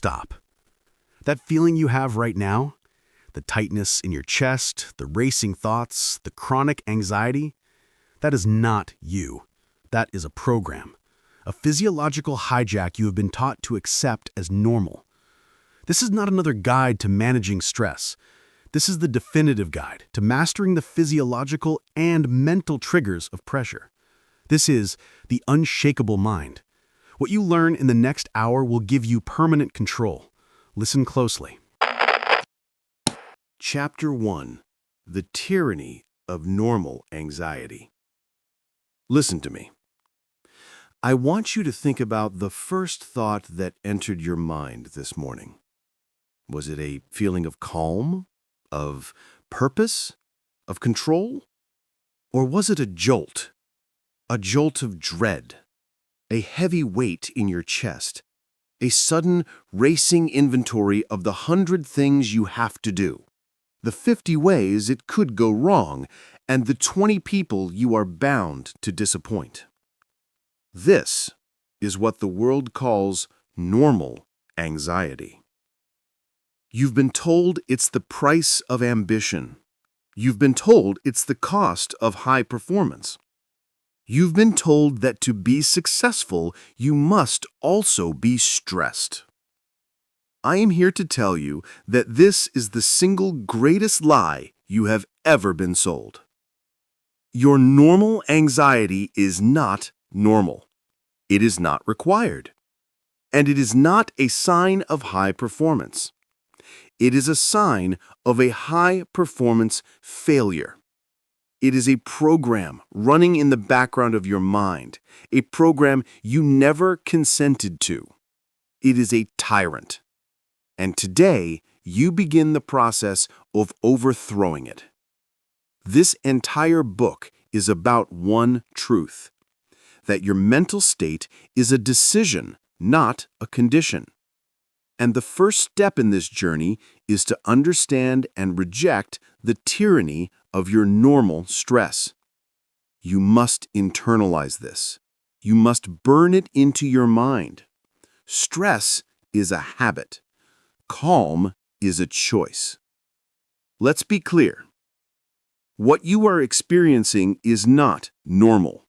stop. That feeling you have right now, the tightness in your chest, the racing thoughts, the chronic anxiety, that is not you. That is a program, a physiological hijack you have been taught to accept as normal. This is not another guide to managing stress. This is the definitive guide to mastering the physiological and mental triggers of pressure. This is the unshakable mind. What you learn in the next hour will give you permanent control. Listen closely. Chapter 1. The Tyranny of Normal Anxiety. Listen to me. I want you to think about the first thought that entered your mind this morning. Was it a feeling of calm, of purpose, of control? Or was it a jolt of dread, a heavy weight in your chest, a sudden racing inventory of the 100 things you have to do, the 50 ways it could go wrong, and the 20 people you are bound to disappoint? This is what the world calls normal anxiety. You've been told it's the price of ambition. You've been told it's the cost of high performance. You've been told that to be successful, you must also be stressed. I am here to tell you that this is the single greatest lie you have ever been sold. Your normal anxiety is not normal. It is not required. And it is not a sign of high performance. It is a sign of a high-performance failure. It is a program running in the background of your mind, a program you never consented to. It is a tyrant. And today, you begin the process of overthrowing it. This entire book is about one truth, that your mental state is a decision, not a condition. And the first step in this journey is to understand and reject the tyranny of your normal stress. You must internalize this. You must burn it into your mind. Stress is a habit. Calm is a choice. Let's be clear. What you are experiencing is not normal.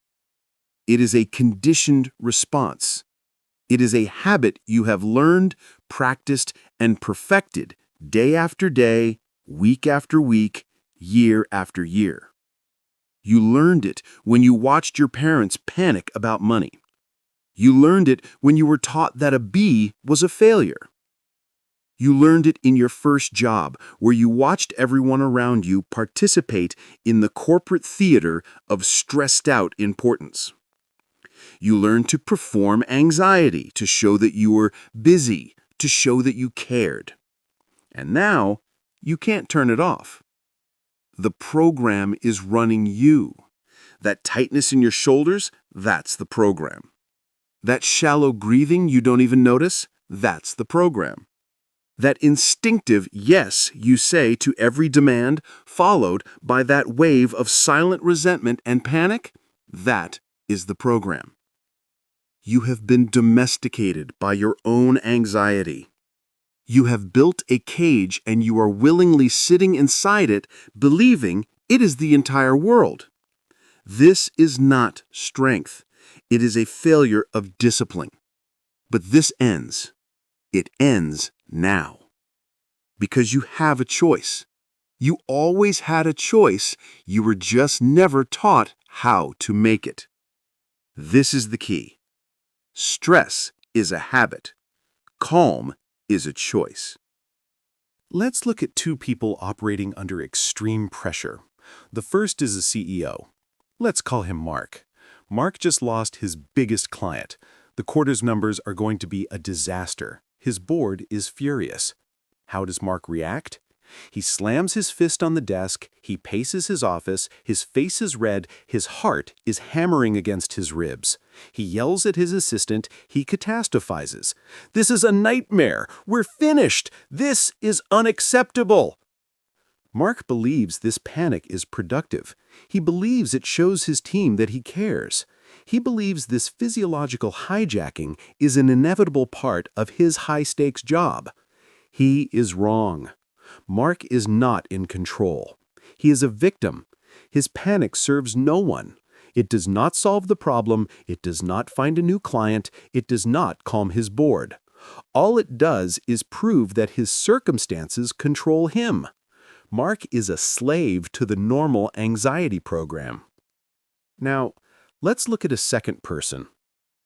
It is a conditioned response. It is a habit you have learned, practiced, and perfected day after day, week after week, year after year. You learned it when you watched your parents panic about money. You learned it when you were taught that a B was a failure. You learned it in your first job, where you watched everyone around you participate in the corporate theater of stressed-out importance. You learned to perform anxiety, to show that you were busy, to show that you cared. And now, you can't turn it off. The program is running you. That tightness in your shoulders, that's the program. That shallow breathing you don't even notice, that's the program. That instinctive yes you say to every demand, followed by that wave of silent resentment and panic, that is the program. You have been domesticated by your own anxiety. You have built a cage and you are willingly sitting inside it, believing it is the entire world. This is not strength. It is a failure of discipline. But this ends. It ends now. Because you have a choice. You always had a choice. You were just never taught how to make it. This is the key. Stress is a habit. Calm is a choice. Let's look at two people operating under extreme pressure. The first is a CEO. Let's call him Mark. Mark just lost his biggest client. The quarter's numbers are going to be a disaster. His board is furious. How does Mark react? He slams his fist on the desk, he paces his office, his face is red, his heart is hammering against his ribs. He yells at his assistant, he catastrophizes. "This is a nightmare! We're finished! This is unacceptable!" Mark believes this panic is productive. He believes it shows his team that he cares. He believes this physiological hijacking is an inevitable part of his high-stakes job. He is wrong. Mark is not in control. He is a victim. His panic serves no one. It does not solve the problem, it does not find a new client, it does not calm his board. All it does is prove that his circumstances control him. Mark is a slave to the normal anxiety program. Now, let's look at a second person,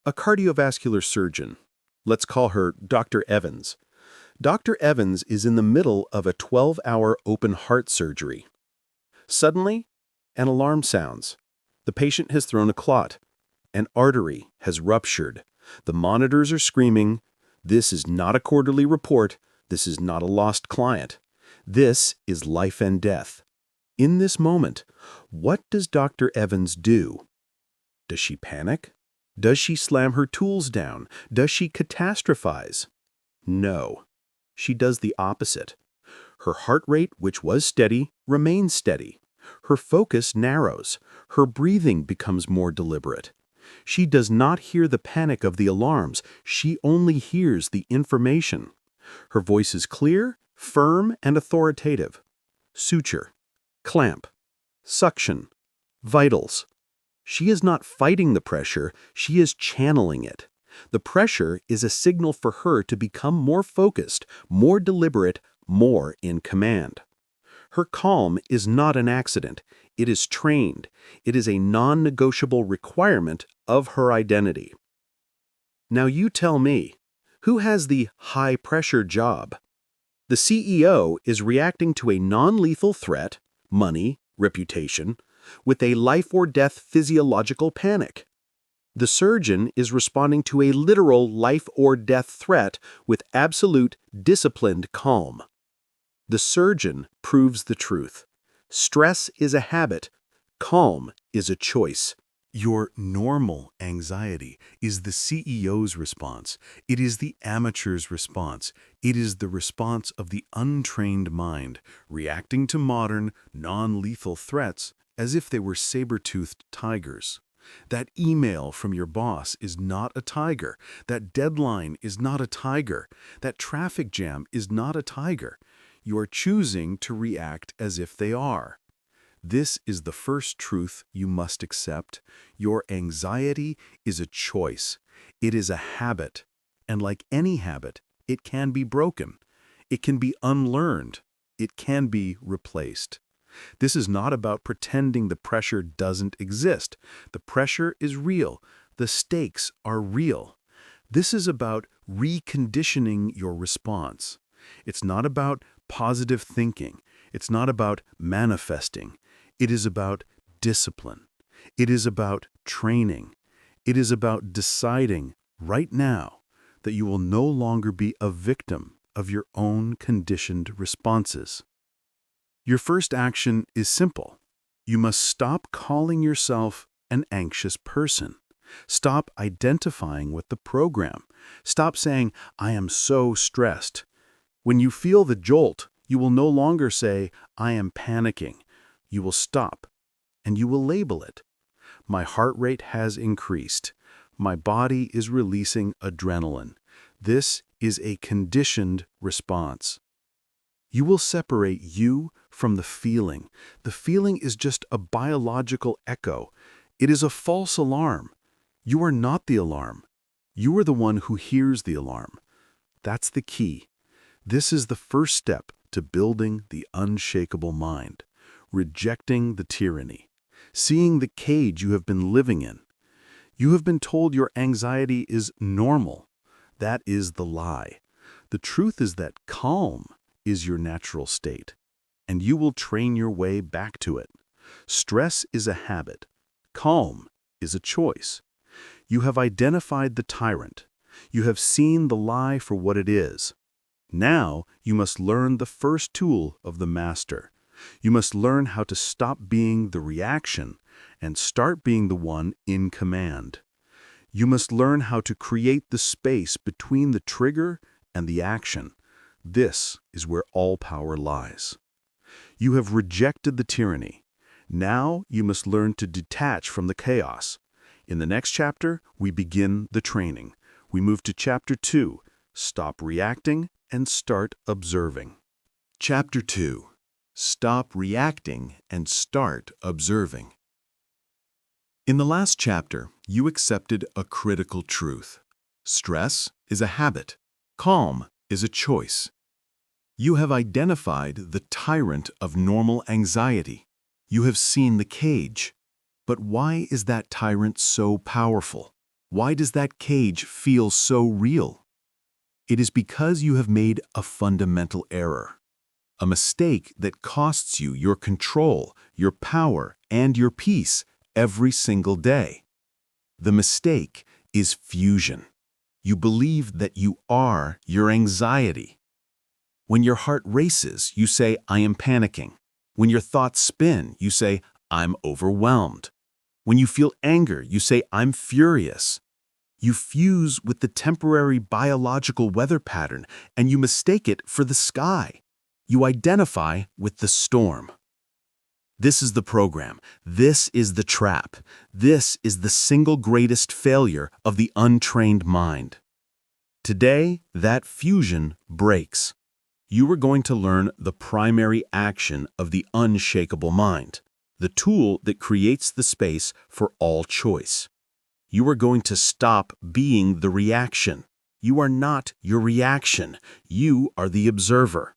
a cardiovascular surgeon. Let's call her Dr. Evans. Dr. Evans is in the middle of a 12-hour open heart surgery. Suddenly, an alarm sounds. The patient has thrown a clot. An artery has ruptured. The monitors are screaming, "This is not a quarterly report. This is not a lost client. This is life and death." In this moment, what does Dr. Evans do? Does she panic? Does she slam her tools down? Does she catastrophize? No. She does the opposite. Her heart rate, which was steady, remains steady. Her focus narrows. Her breathing becomes more deliberate. She does not hear the panic of the alarms. She only hears the information. Her voice is clear, firm, and authoritative. Suture, clamp, suction, vitals. She is not fighting the pressure, she is channeling it. The pressure is a signal for her to become more focused, more deliberate, more in command. Her calm is not an accident. It is trained. It is a non-negotiable requirement of her identity. Now you tell me, who has the high-pressure job? The CEO is reacting to a non-lethal threat, money, reputation, with a life-or-death physiological panic. The surgeon is responding to a literal life-or-death threat with absolute, disciplined calm. The surgeon proves the truth. Stress is a habit. Calm is a choice. Your normal anxiety is the CEO's response. It is the amateur's response. It is the response of the untrained mind, reacting to modern, non-lethal threats as if they were saber-toothed tigers. That email from your boss is not a tiger. That deadline is not a tiger. That traffic jam is not a tiger. You are choosing to react as if they are. This is the first truth you must accept. Your anxiety is a choice. It is a habit. And like any habit, it can be broken. It can be unlearned. It can be replaced. This is not about pretending the pressure doesn't exist. The pressure is real. The stakes are real. This is about reconditioning your response. It's not about positive thinking. It's not about manifesting. It is about discipline. It is about training. It is about deciding right now that you will no longer be a victim of your own conditioned responses. Your first action is simple. You must stop calling yourself an anxious person. Stop identifying with the program. Stop saying, "I am so stressed." When you feel the jolt, you will no longer say, "I am panicking." You will stop, and you will label it. My heart rate has increased. My body is releasing adrenaline. This is a conditioned response. You will separate you from the feeling. The feeling is just a biological echo. It is a false alarm. You are not the alarm. You are the one who hears the alarm. That's the key. This is the first step to building the unshakable mind, rejecting the tyranny, seeing the cage you have been living in. You have been told your anxiety is normal. That is the lie. The truth is that calm is your natural state, and you will train your way back to it. Stress is a habit. Calm is a choice. You have identified the tyrant. You have seen the lie for what it is. Now you must learn the first tool of the master. You must learn how to stop being the reaction and start being the one in command. You must learn how to create the space between the trigger and the action. This is where all power lies. You have rejected the tyranny. Now you must learn to detach from the chaos. In the next chapter, we begin the training. We move to Chapter 2, Stop Reacting and Start Observing. Chapter 2. Stop reacting and start observing. In the last chapter, you accepted a critical truth. Stress is a habit. Calm is a choice. You have identified the tyrant of normal anxiety. You have seen the cage. But why is that tyrant so powerful? Why does that cage feel so real? It is because you have made a fundamental error. A mistake that costs you your control, your power, and your peace every single day. The mistake is fusion. You believe that you are your anxiety. When your heart races, you say, I am panicking. When your thoughts spin, you say, I'm overwhelmed. When you feel anger, you say, I'm furious. You fuse with the temporary biological weather pattern, and you mistake it for the sky. You identify with the storm. This is the program. This is the trap. This is the single greatest failure of the untrained mind. Today, that fusion breaks. You are going to learn the primary action of the unshakable mind, the tool that creates the space for all choice. You are going to stop being the reaction. You are not your reaction. You are the observer.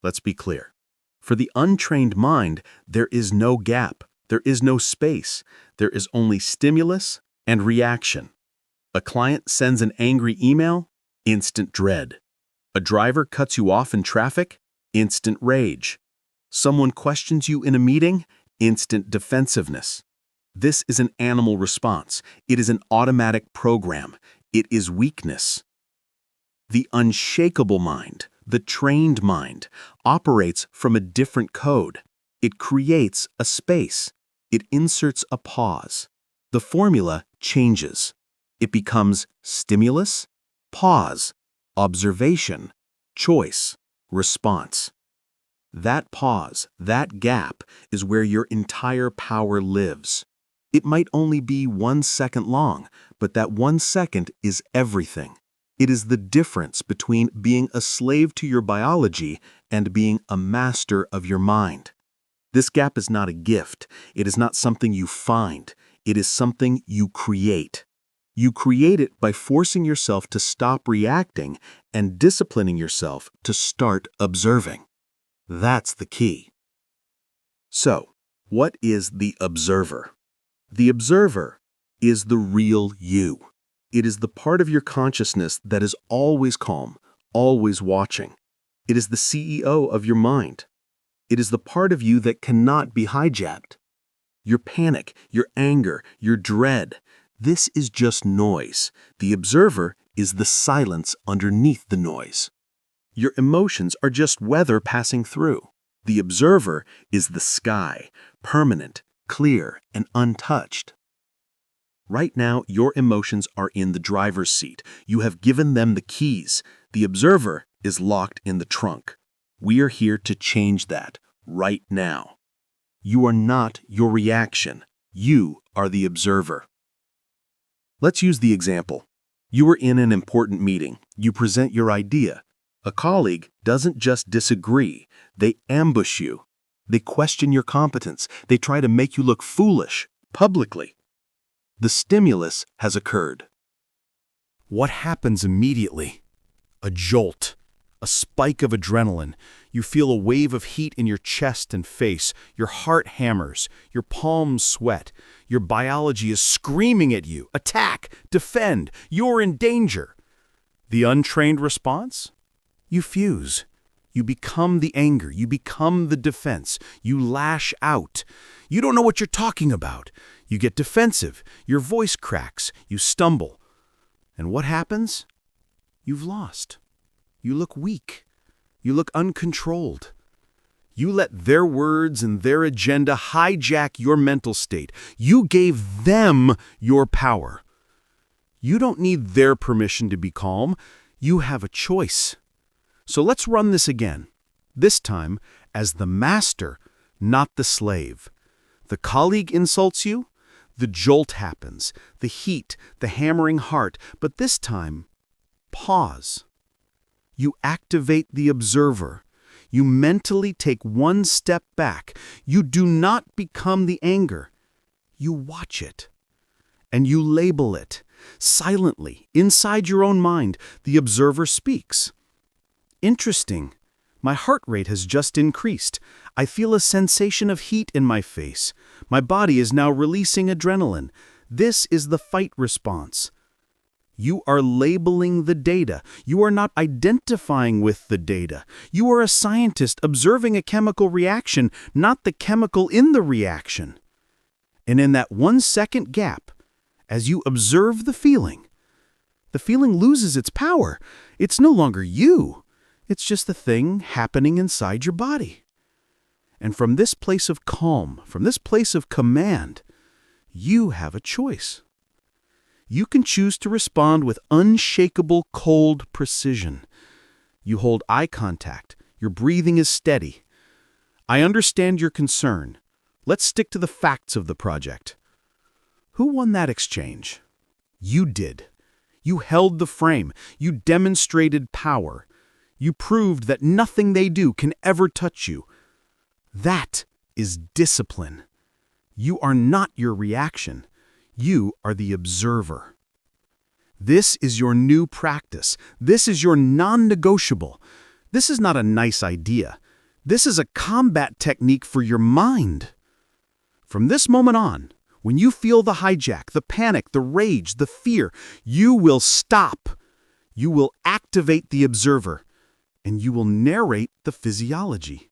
Let's be clear. For the untrained mind, there is no gap. There is no space. There is only stimulus and reaction. A client sends an angry email, instant dread. A driver cuts you off in traffic, instant rage. Someone questions you in a meeting, instant defensiveness. This is an animal response. It is an automatic program. It is weakness. The unshakable mind, the trained mind, operates from a different code. It creates a space. It inserts a pause. The formula changes. It becomes stimulus, pause, observation, choice, response. That pause, that gap, is where your entire power lives. It might only be 1 second long, but that 1 second is everything. It is the difference between being a slave to your biology and being a master of your mind. This gap is not a gift. It is not something you find. It is something you create. You create it by forcing yourself to stop reacting and disciplining yourself to start observing. That's the key. So, what is the observer? The observer is the real you. It is the part of your consciousness that is always calm, always watching. It is the CEO of your mind. It is the part of you that cannot be hijacked. Your panic, your anger, your dread, this is just noise. The observer is the silence underneath the noise. Your emotions are just weather passing through. The observer is the sky, permanent, clear, and untouched. Right now, your emotions are in the driver's seat. You have given them the keys. The observer is locked in the trunk. We are here to change that right now. You are not your reaction. You are the observer. Let's use the example. You are in an important meeting. You present your idea. A colleague doesn't just disagree. They ambush you. They question your competence. They try to make you look foolish, publicly. The stimulus has occurred. What happens immediately? A jolt, a spike of adrenaline. You feel a wave of heat in your chest and face. Your heart hammers. Your palms sweat. Your biology is screaming at you. Attack! Defend! You're in danger. The untrained response? You fuse. You become the anger. You become the defense. You lash out. You don't know what you're talking about. You get defensive. Your voice cracks. You stumble. And what happens? You've lost. You look weak. You look uncontrolled. You let their words and their agenda hijack your mental state. You gave them your power. You don't need their permission to be calm. You have a choice. So let's run this again, this time as the master, not the slave. The colleague insults you, The jolt happens, the heat, the hammering heart, but this time, pause. You activate the observer. You mentally take one step back. You do not become the anger. You watch it. And you label it. Silently, inside your own mind, the observer speaks. Interesting. My heart rate has just increased. I feel a sensation of heat in my face. My body is now releasing adrenaline. This is the fight response. You are labeling the data. You are not identifying with the data. You are a scientist observing a chemical reaction, not the chemical in the reaction. And in that 1 second gap, as you observe the feeling loses its power. It's no longer you. It's just the thing happening inside your body. And from this place of calm, from this place of command, you have a choice. You can choose to respond with unshakable, cold precision. You hold eye contact. Your breathing is steady. I understand your concern. Let's stick to the facts of the project. Who won that exchange? You did. You held the frame. You demonstrated power. You proved that nothing they do can ever touch you. That is discipline. You are not your reaction. You are the observer. This is your new practice. This is your non-negotiable. This is not a nice idea. This is a combat technique for your mind. From this moment on, when you feel the hijack, the panic, the rage, the fear, you will stop. You will activate the observer, and you will narrate the physiology.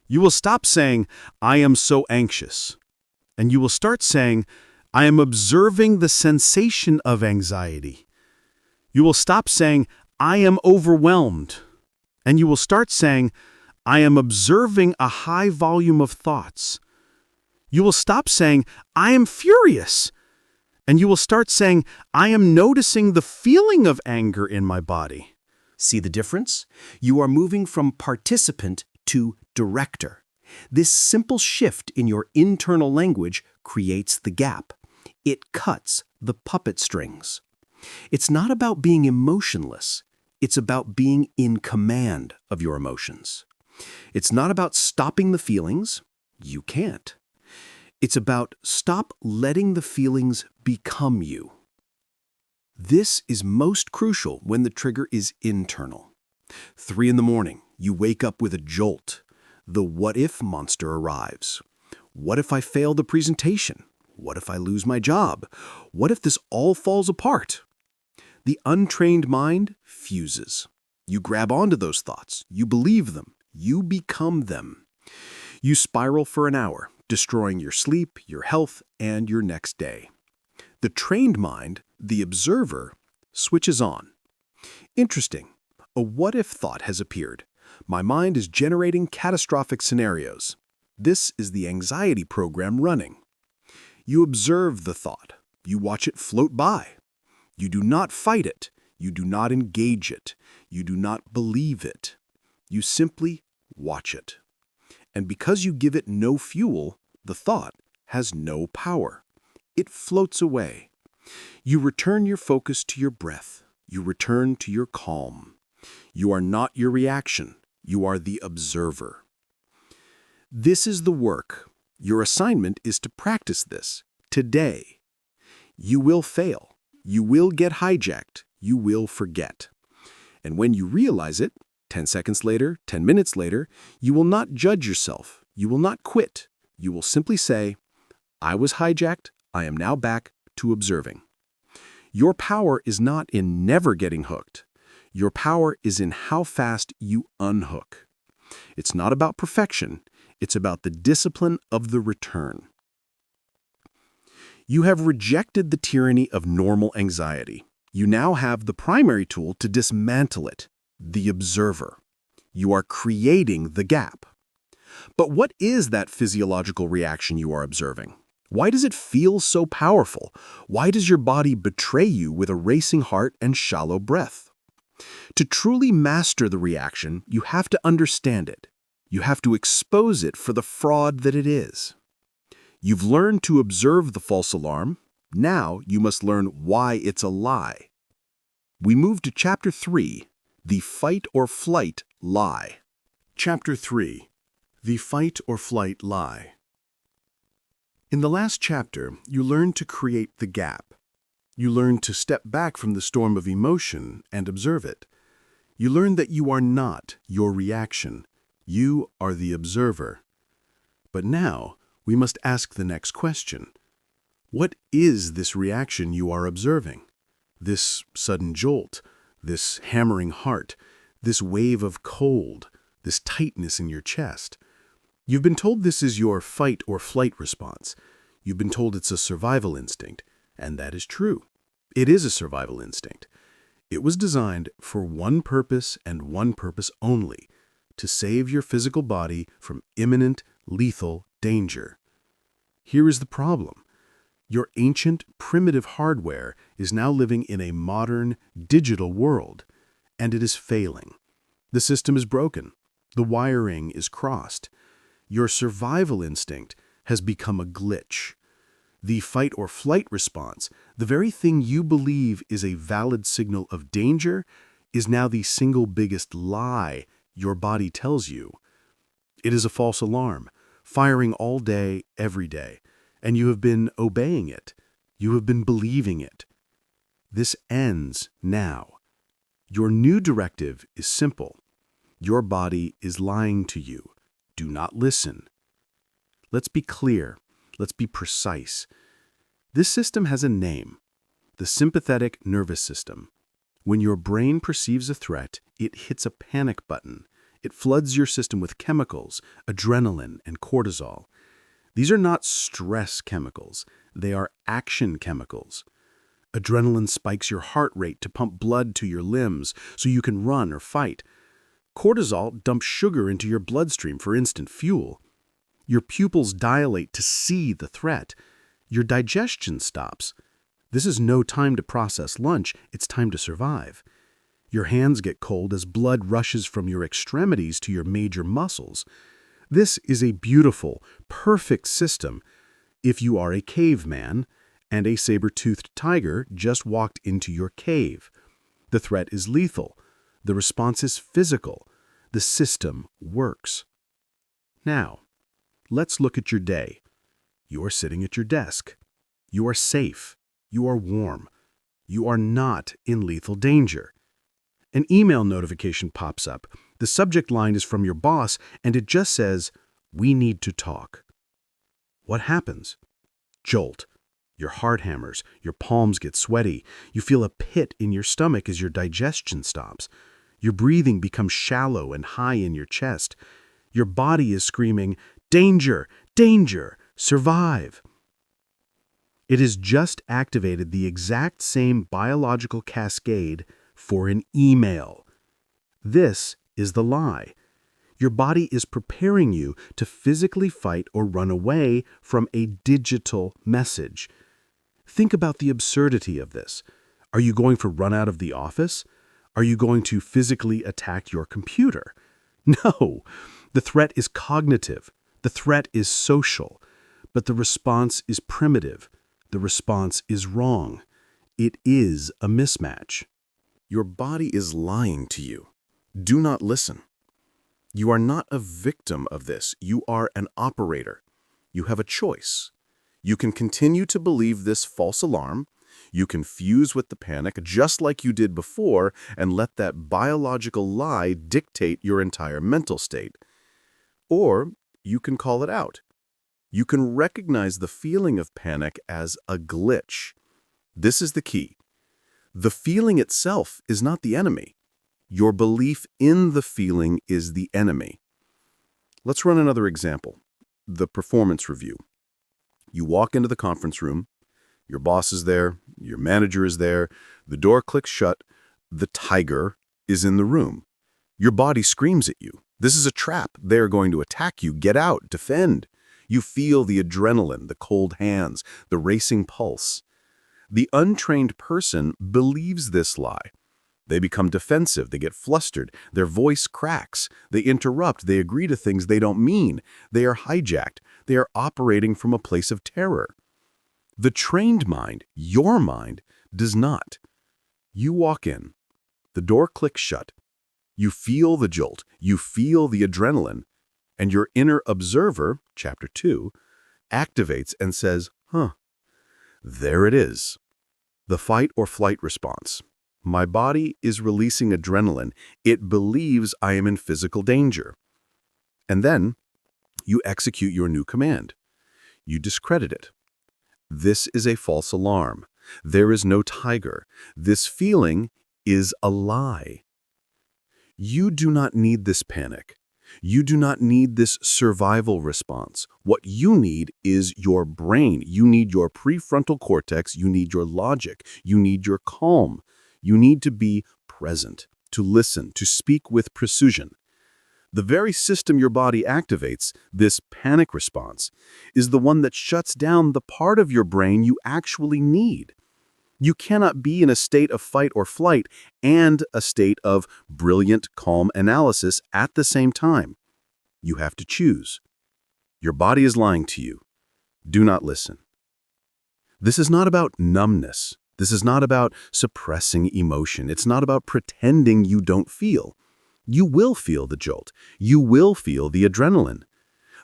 You will stop saying, "I am so anxious," and you will start saying, "I am observing the sensation of anxiety." You will stop saying, "I am overwhelmed," and you will start saying, "I am observing a high volume of thoughts." You will stop saying, "I am furious," and you will start saying, "I am noticing the feeling of anger in my body." See the difference? You are moving from participant to director. This simple shift in your internal language creates the gap. It cuts the puppet strings. It's not about being emotionless. It's about being in command of your emotions. It's not about stopping the feelings. You can't. It's about stop letting the feelings become you. This is most crucial when the trigger is internal. 3 a.m, you wake up with a jolt. The what-if monster arrives. What if I fail the presentation? What if I lose my job? What if this all falls apart? The untrained mind fuses. You grab onto those thoughts. You believe them. You become them. You spiral for an hour, destroying your sleep, your health, and your next day. The trained mind, the observer, switches on. Interesting. A what-if thought has appeared. My mind is generating catastrophic scenarios. This is the anxiety program running. You observe the thought. You watch it float by. You do not fight it. You do not engage it. You do not believe it. You simply watch it. And because you give it no fuel, the thought has no power. It floats away. You return your focus to your breath. You return to your calm. You are not your reaction. You are the observer. This is the work. Your assignment is to practice this today. You will fail. You will get hijacked. You will forget. And when you realize it, 10 seconds later, 10 minutes later, you will not judge yourself. You will not quit. You will simply say, "I was hijacked. I am now back to observing." Your power is not in never getting hooked. Your power is in how fast you unhook. It's not about perfection. It's about the discipline of the return. You have rejected the tyranny of normal anxiety. You now have the primary tool to dismantle it, the observer. You are creating the gap. But what is that physiological reaction you are observing? Why does it feel so powerful? Why does your body betray you with a racing heart and shallow breath? To truly master the reaction, you have to understand it. You have to expose it for the fraud that it is. You've learned to observe the false alarm. Now you must learn why it's a lie. We move to Chapter 3, the fight or flight lie. Chapter 3, the fight or flight lie. In the last chapter, you learned to create the gap. You learned to step back from the storm of emotion and observe it. You learned that you are not your reaction. You are the observer. But now, we must ask the next question. What is this reaction you are observing? This sudden jolt, this hammering heart, this wave of cold, this tightness in your chest. You've been told this is your fight or flight response. You've been told it's a survival instinct, and that is true. It is a survival instinct. It was designed for one purpose and one purpose only, to save your physical body from imminent, lethal danger. Here is the problem. Your ancient, primitive hardware is now living in a modern, digital world, and it is failing. The system is broken. The wiring is crossed. Your survival instinct has become a glitch. The fight or flight response, the very thing you believe is a valid signal of danger, is now the single biggest lie your body tells you. It is a false alarm, firing all day, every day, and you have been obeying it. You have been believing it. This ends now. Your new directive is simple. Your body is lying to you. Do not listen. Let's be clear. Let's be precise. This system has a name, the sympathetic nervous system. When your brain perceives a threat, it hits a panic button. It floods your system with chemicals, adrenaline and cortisol. These are not stress chemicals. They are action chemicals. Adrenaline spikes your heart rate to pump blood to your limbs so you can run or fight. Cortisol dumps sugar into your bloodstream for instant fuel. Your pupils dilate to see the threat. Your digestion stops. This is no time to process lunch, it's time to survive. Your hands get cold as blood rushes from your extremities to your major muscles. This is a beautiful, perfect system if you are a caveman and a saber-toothed tiger just walked into your cave. The threat is lethal. The response is physical. The system works. Now, let's look at your day. You are sitting at your desk. You are safe. You are warm. You are not in lethal danger. An email notification pops up. The subject line is from your boss, and it just says, "We need to talk." What happens? Jolt. Your heart hammers. Your palms get sweaty. You feel a pit in your stomach as your digestion stops. Your breathing becomes shallow and high in your chest. Your body is screaming, "Danger! Danger! Survive!" It has just activated the exact same biological cascade for an email. This is the lie. Your body is preparing you to physically fight or run away from a digital message. Think about the absurdity of this. Are you going to run out of the office? Are you going to physically attack your computer? No. The threat is cognitive. The threat is social. But the response is primitive. The response is wrong. It is a mismatch. Your body is lying to you. Do not listen. You are not a victim of this. You are an operator. You have a choice. You can continue to believe this false alarm. You can fuse with the panic just like you did before and let that biological lie dictate your entire mental state. Or you can call it out. You can recognize the feeling of panic as a glitch. This is the key. The feeling itself is not the enemy. Your belief in the feeling is the enemy. Let's run another example. The performance review. You walk into the conference room. Your boss is there. Your manager is there. The door clicks shut. The tiger is in the room. Your body screams at you. This is a trap. They are going to attack you. Get out. Defend. You feel the adrenaline, the cold hands, the racing pulse. The untrained person believes this lie. They become defensive, they get flustered, their voice cracks, they interrupt, they agree to things they don't mean, they are hijacked, they are operating from a place of terror. The trained mind, your mind, does not. You walk in, the door clicks shut, you feel the jolt, you feel the adrenaline, and your inner observer, chapter 2, activates and says, there it is. The fight or flight response. My body is releasing adrenaline. It believes I am in physical danger. And then you execute your new command. You discredit it. This is a false alarm. There is no tiger. This feeling is a lie. You do not need this panic. You do not need this survival response. What you need is your brain. You need your prefrontal cortex. You need your logic. You need your calm. You need to be present, to listen, to speak with precision. The very system your body activates, this panic response, is the one that shuts down the part of your brain you actually need. You cannot be in a state of fight or flight and a state of brilliant, calm analysis at the same time. You have to choose. Your body is lying to you. Do not listen. This is not about numbness. This is not about suppressing emotion. It's not about pretending you don't feel. You will feel the jolt. You will feel the adrenaline.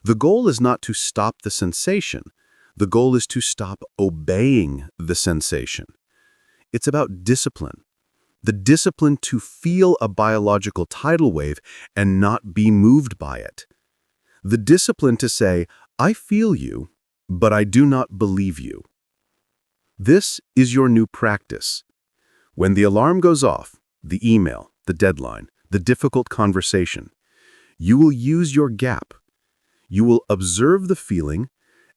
The goal is not to stop the sensation. The goal is to stop obeying the sensation. It's about discipline. The discipline to feel a biological tidal wave and not be moved by it. The discipline to say, I feel you, but I do not believe you. This is your new practice. When the alarm goes off, the email, the deadline, the difficult conversation, you will use your gap. You will observe the feeling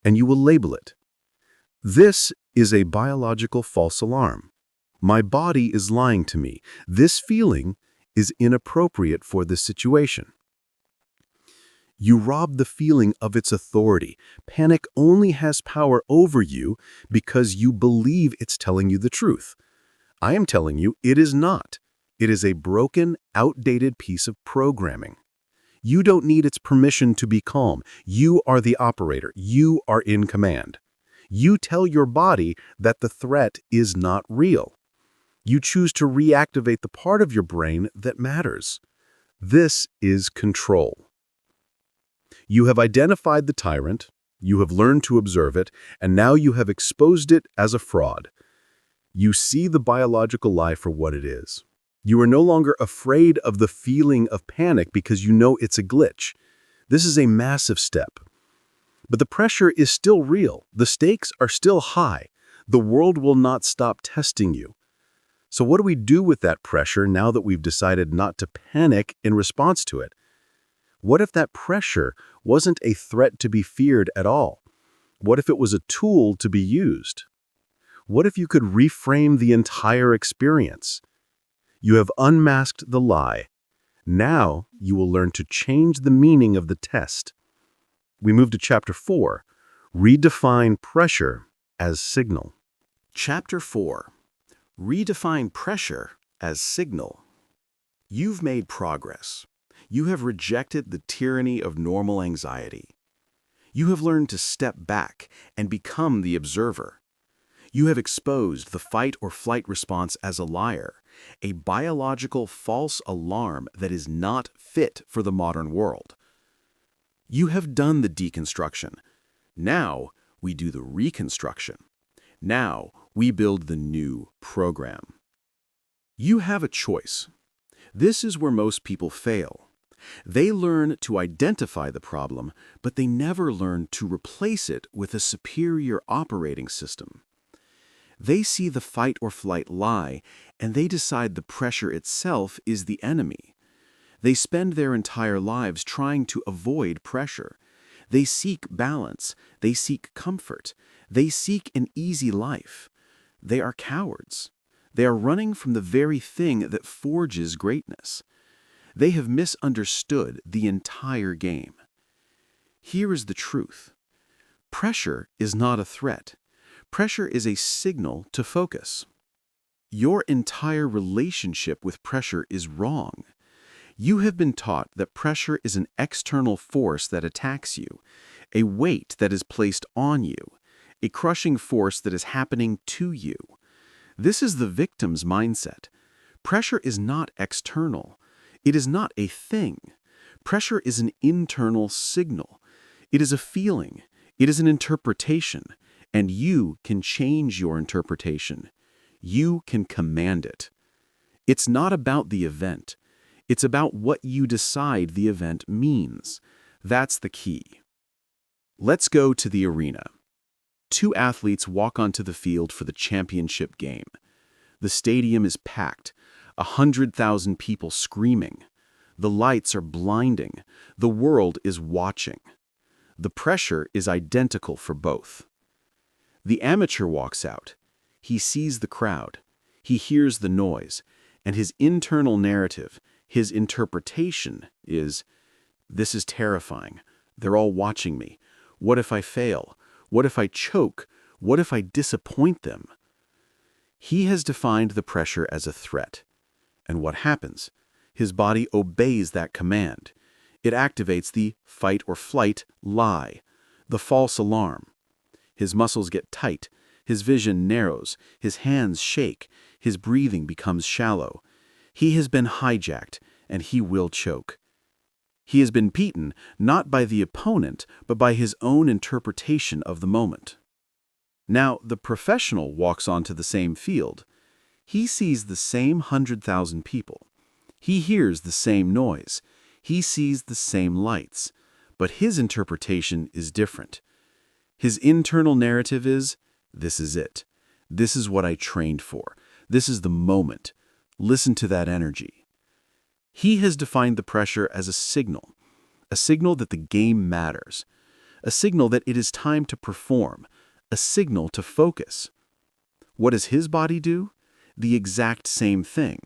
and you will label it. This is a biological false alarm. My body is lying to me. This feeling is inappropriate for this situation. You rob the feeling of its authority. Panic only has power over you because you believe it's telling you the truth. I am telling you it is not. It is a broken, outdated piece of programming. You don't need its permission to be calm. You are the operator. You are in command. You tell your body that the threat is not real. You choose to reactivate the part of your brain that matters. This is control. You have identified the tyrant, you have learned to observe it, and now you have exposed it as a fraud. You see the biological lie for what it is. You are no longer afraid of the feeling of panic because you know it's a glitch. This is a massive step. But the pressure is still real. The stakes are still high. The world will not stop testing you. So what do we do with that pressure now that we've decided not to panic in response to it? What if that pressure wasn't a threat to be feared at all? What if it was a tool to be used? What if you could reframe the entire experience? You have unmasked the lie. Now you will learn to change the meaning of the test. We move to Chapter 4, Redefine Pressure as Signal. Chapter 4, Redefine Pressure as Signal. You've made progress. You have rejected the tyranny of normal anxiety. You have learned to step back and become the observer. You have exposed the fight or flight response as a liar, a biological false alarm that is not fit for the modern world. You have done the deconstruction. Now we do the reconstruction. Now we build the new program. You have a choice. This is where most people fail. They learn to identify the problem, but they never learn to replace it with a superior operating system. They see the fight or flight lie, and they decide the pressure itself is the enemy. They spend their entire lives trying to avoid pressure. They seek balance. They seek comfort. They seek an easy life. They are cowards. They are running from the very thing that forges greatness. They have misunderstood the entire game. Here is the truth. Pressure is not a threat. Pressure is a signal to focus. Your entire relationship with pressure is wrong. You have been taught that pressure is an external force that attacks you, a weight that is placed on you, a crushing force that is happening to you. This is the victim's mindset. Pressure is not external. It is not a thing. Pressure is an internal signal. It is a feeling. It is an interpretation. And you can change your interpretation. You can command it. It's not about the event. It's about what you decide the event means. That's the key. Let's go to the arena. Two athletes walk onto the field for the championship game. The stadium is packed, 100,000 people screaming. The lights are blinding. The world is watching. The pressure is identical for both. The amateur walks out. He sees the crowd. He hears the noise. And his internal narrative, his interpretation is, this is terrifying. They're all watching me. What if I fail? What if I choke? What if I disappoint them? He has defined the pressure as a threat. And what happens? His body obeys that command. It activates the fight or flight lie, the false alarm. His muscles get tight, his vision narrows, his hands shake, his breathing becomes shallow. He has been hijacked, and he will choke. He has been beaten not by the opponent, but by his own interpretation of the moment. Now, the professional walks onto the same field. He sees the same 100,000 people. He hears the same noise. He sees the same lights. But his interpretation is different. His internal narrative is, this is it. This is what I trained for. This is the moment. Listen to that energy. He has defined the pressure as a signal that the game matters, a signal that it is time to perform, a signal to focus. What does his body do? The exact same thing.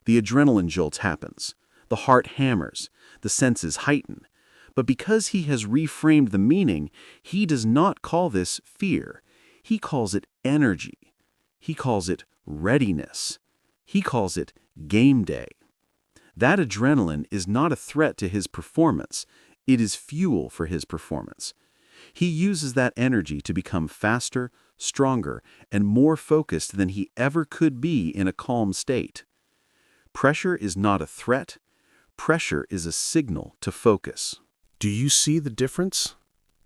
The adrenaline jolt happens. The heart hammers. The senses heighten. But because he has reframed the meaning, he does not call this fear. He calls it energy. He calls it readiness. He calls it game day. That adrenaline is not a threat to his performance. It is fuel for his performance. He uses that energy to become faster, stronger, and more focused than he ever could be in a calm state. Pressure is not a threat. Pressure is a signal to focus. Do you see the difference?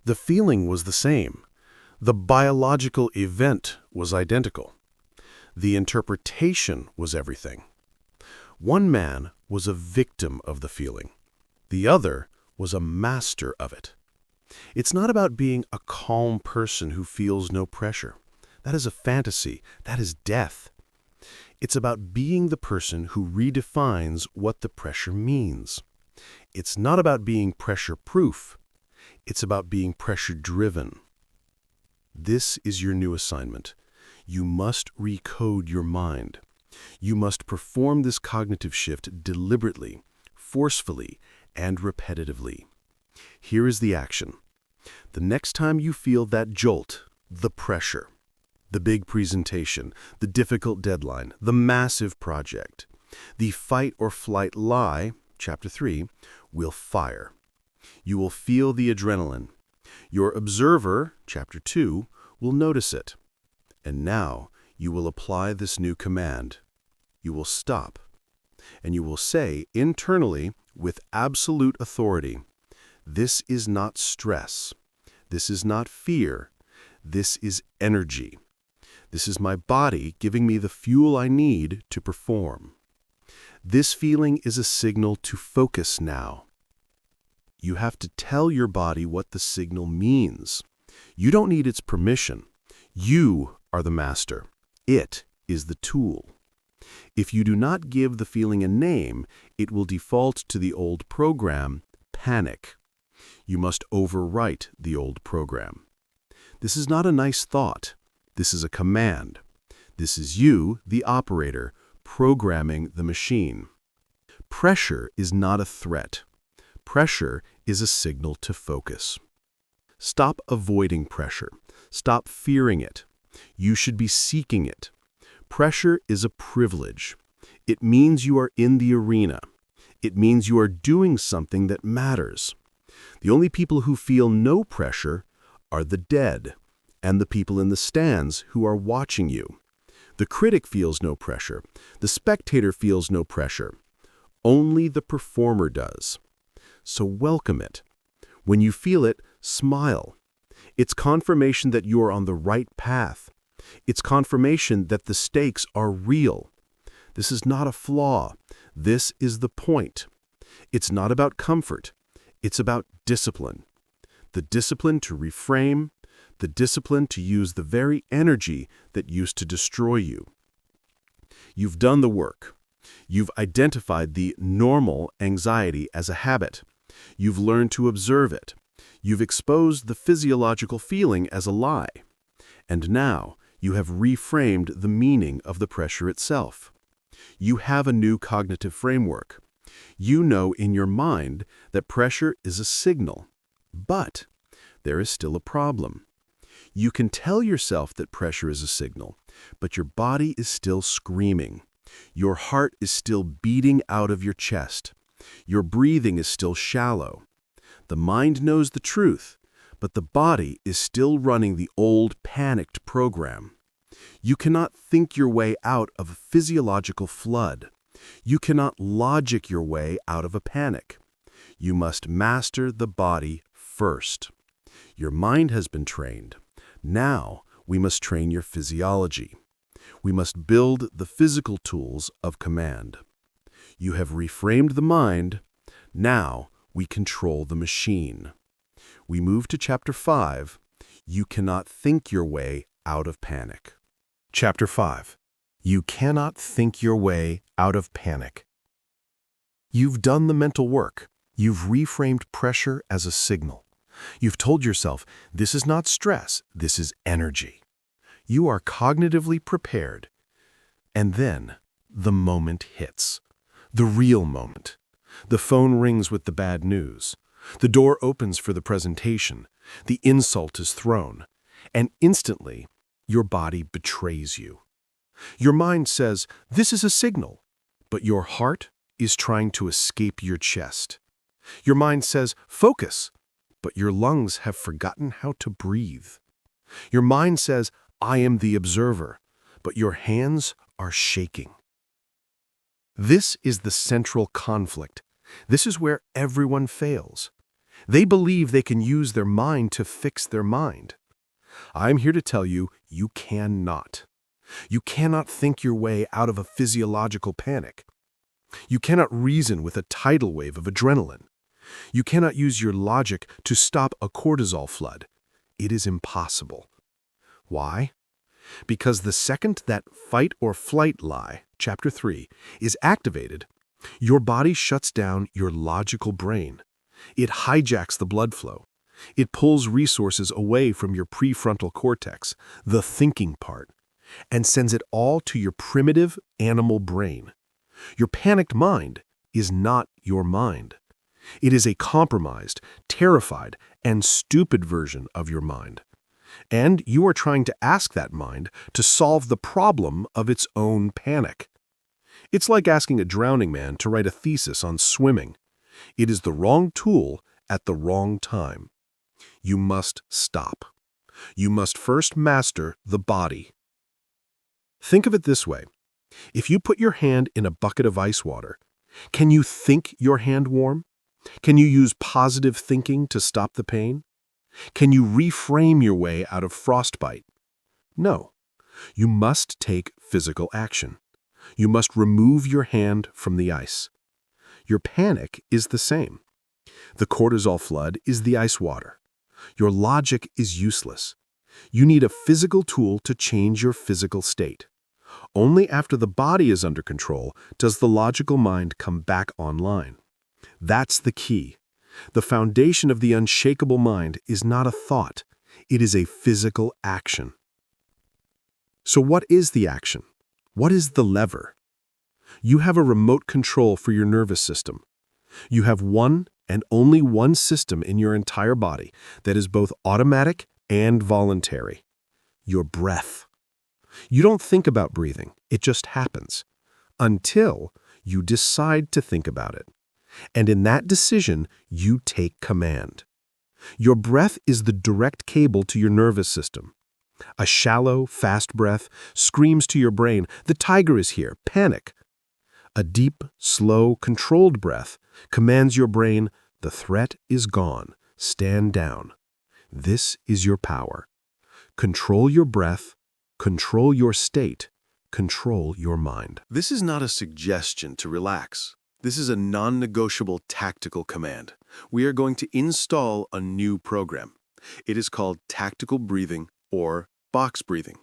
The feeling was the same. The biological event was identical. The interpretation was everything. One man was a victim of the feeling. The other was a master of it. It's not about being a calm person who feels no pressure. That is a fantasy. That is death. It's about being the person who redefines what the pressure means. It's not about being pressure-proof. It's about being pressure-driven. This is your new assignment. You must recode your mind. You must perform this cognitive shift deliberately, forcefully, and repetitively. Here is the action. The next time you feel that jolt, the pressure, the big presentation, the difficult deadline, the massive project, the fight or flight lie, Chapter 3, will fire. You will feel the adrenaline. Your observer, Chapter 2, will notice it. And now you will apply this new command. You will stop. And you will say internally with absolute authority, this is not stress. This is not fear. This is energy. This is my body giving me the fuel I need to perform. This feeling is a signal to focus now. You have to tell your body what the signal means. You don't need its permission. You are the master. It is the tool. If you do not give the feeling a name, it will default to the old program, panic. You must overwrite the old program. This is not a nice thought. This is a command. This is you, the operator, programming the machine. Pressure is not a threat. Pressure is a signal to focus. Stop avoiding pressure. Stop fearing it. You should be seeking it. Pressure is a privilege. It means you are in the arena. It means you are doing something that matters. The only people who feel no pressure are the dead and the people in the stands who are watching you. The critic feels no pressure. The spectator feels no pressure. Only the performer does. So welcome it. When you feel it, smile. It's confirmation that you are on the right path. It's confirmation that the stakes are real. This is not a flaw. This is the point. It's not about comfort. It's about discipline. The discipline to reframe, the discipline to use the very energy that used to destroy you. You've done the work. You've identified the normal anxiety as a habit. You've learned to observe it. You've exposed the physiological feeling as a lie. And now you have reframed the meaning of the pressure itself. You have a new cognitive framework. You know in your mind that pressure is a signal. But there is still a problem. You can tell yourself that pressure is a signal, but your body is still screaming. Your heart is still beating out of your chest. Your breathing is still shallow. The mind knows the truth, but the body is still running the old panicked program. You cannot think your way out of a physiological flood. You cannot logic your way out of a panic. You must master the body first. Your mind has been trained. Now we must train your physiology. We must build the physical tools of command. You have reframed the mind. Now we control the machine. We move to Chapter 5. You cannot think your way out of panic. Chapter 5. You cannot think your way out of panic. You've done the mental work. You've reframed pressure as a signal. You've told yourself, this is not stress, this is energy. You are cognitively prepared. And then the moment hits. The real moment. The phone rings with the bad news. The door opens for the presentation. The insult is thrown. And instantly, your body betrays you. Your mind says, this is a signal. But your heart is trying to escape your chest. Your mind says, focus. But your lungs have forgotten how to breathe. Your mind says, I am the observer. But your hands are shaking. This is the central conflict. This is where everyone fails. They believe they can use their mind to fix their mind. I'm here to tell you, you cannot. You cannot think your way out of a physiological panic. You cannot reason with a tidal wave of adrenaline. You cannot use your logic to stop a cortisol flood. It is impossible. Why? Because the second that fight or flight lie, Chapter 3, is activated, your body shuts down your logical brain. It hijacks the blood flow. It pulls resources away from your prefrontal cortex, the thinking part, and sends it all to your primitive animal brain. Your panicked mind is not your mind. It is a compromised, terrified, and stupid version of your mind. And you are trying to ask that mind to solve the problem of its own panic. It's like asking a drowning man to write a thesis on swimming. It is the wrong tool at the wrong time. You must stop. You must first master the body. Think of it this way. If you put your hand in a bucket of ice water, can you think your hand warm? Can you use positive thinking to stop the pain? Can you reframe your way out of frostbite? No. You must take physical action. You must remove your hand from the ice. Your panic is the same. The cortisol flood is the ice water. Your logic is useless. You need a physical tool to change your physical state. Only after the body is under control does the logical mind come back online. That's the key. The foundation of the unshakable mind is not a thought. It is a physical action. So what is the action? What is the lever? You have a remote control for your nervous system. You have one and only one system in your entire body that is both automatic and voluntary. Your breath. You don't think about breathing. It just happens. Until you decide to think about it. And in that decision, you take command. Your breath is the direct cable to your nervous system. A shallow, fast breath screams to your brain, "The tiger is here, panic." A deep, slow, controlled breath commands your brain, "The threat is gone, stand down." This is your power. Control your breath, control your state, control your mind. This is not a suggestion to relax. This is a non-negotiable tactical command. We are going to install a new program. It is called tactical breathing or box breathing.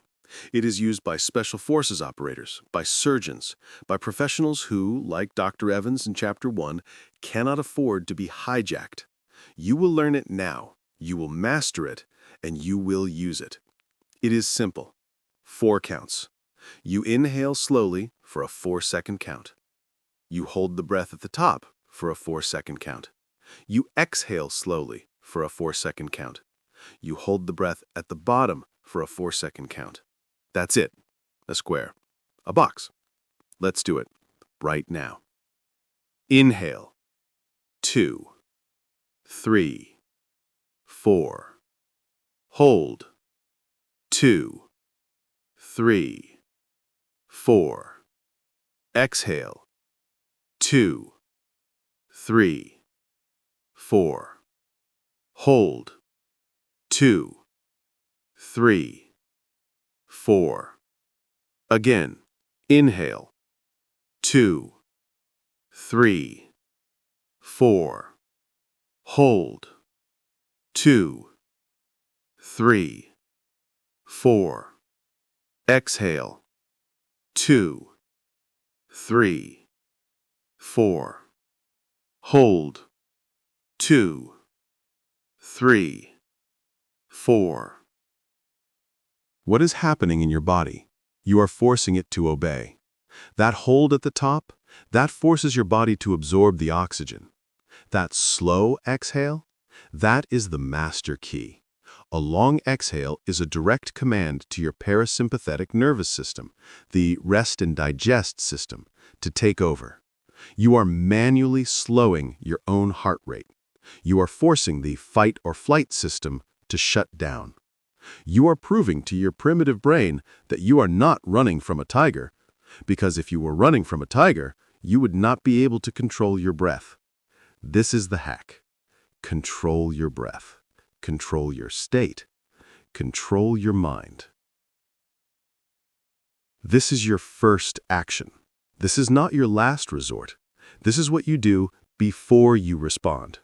It is used by special forces operators, by surgeons, by professionals who, like Dr. Evans in Chapter 1, cannot afford to be hijacked. You will learn it now, you will master it, and you will use it. It is simple. 4 counts. You inhale slowly for a 4-second count. You hold the breath at the top for a 4-second count. You exhale slowly for a 4-second count. You hold the breath at the bottom for a 4-second count. That's it. A square. A box. Let's do it right now. Inhale. 2, 3, 4. Hold. 2, 3, 4. Exhale. 2, 3, 4. Hold. 2, 3, 4. Again. Inhale. 2, 3, 4. Hold. 2, 3, 4. Exhale. 2, 3, 4. Hold. 2, 3, 4. What is happening in your body? You are forcing it to obey. That hold at the top, that forces your body to absorb the oxygen. That slow exhale, that is the master key. A long exhale is a direct command to your parasympathetic nervous system, the rest and digest system, to take over. You are manually slowing your own heart rate. You are forcing the fight or flight system to shut down. You are proving to your primitive brain that you are not running from a tiger, because if you were running from a tiger, you would not be able to control your breath. This is the hack. Control your breath. Control your state. Control your mind. This is your first action. This is not your last resort. This is what you do before you respond.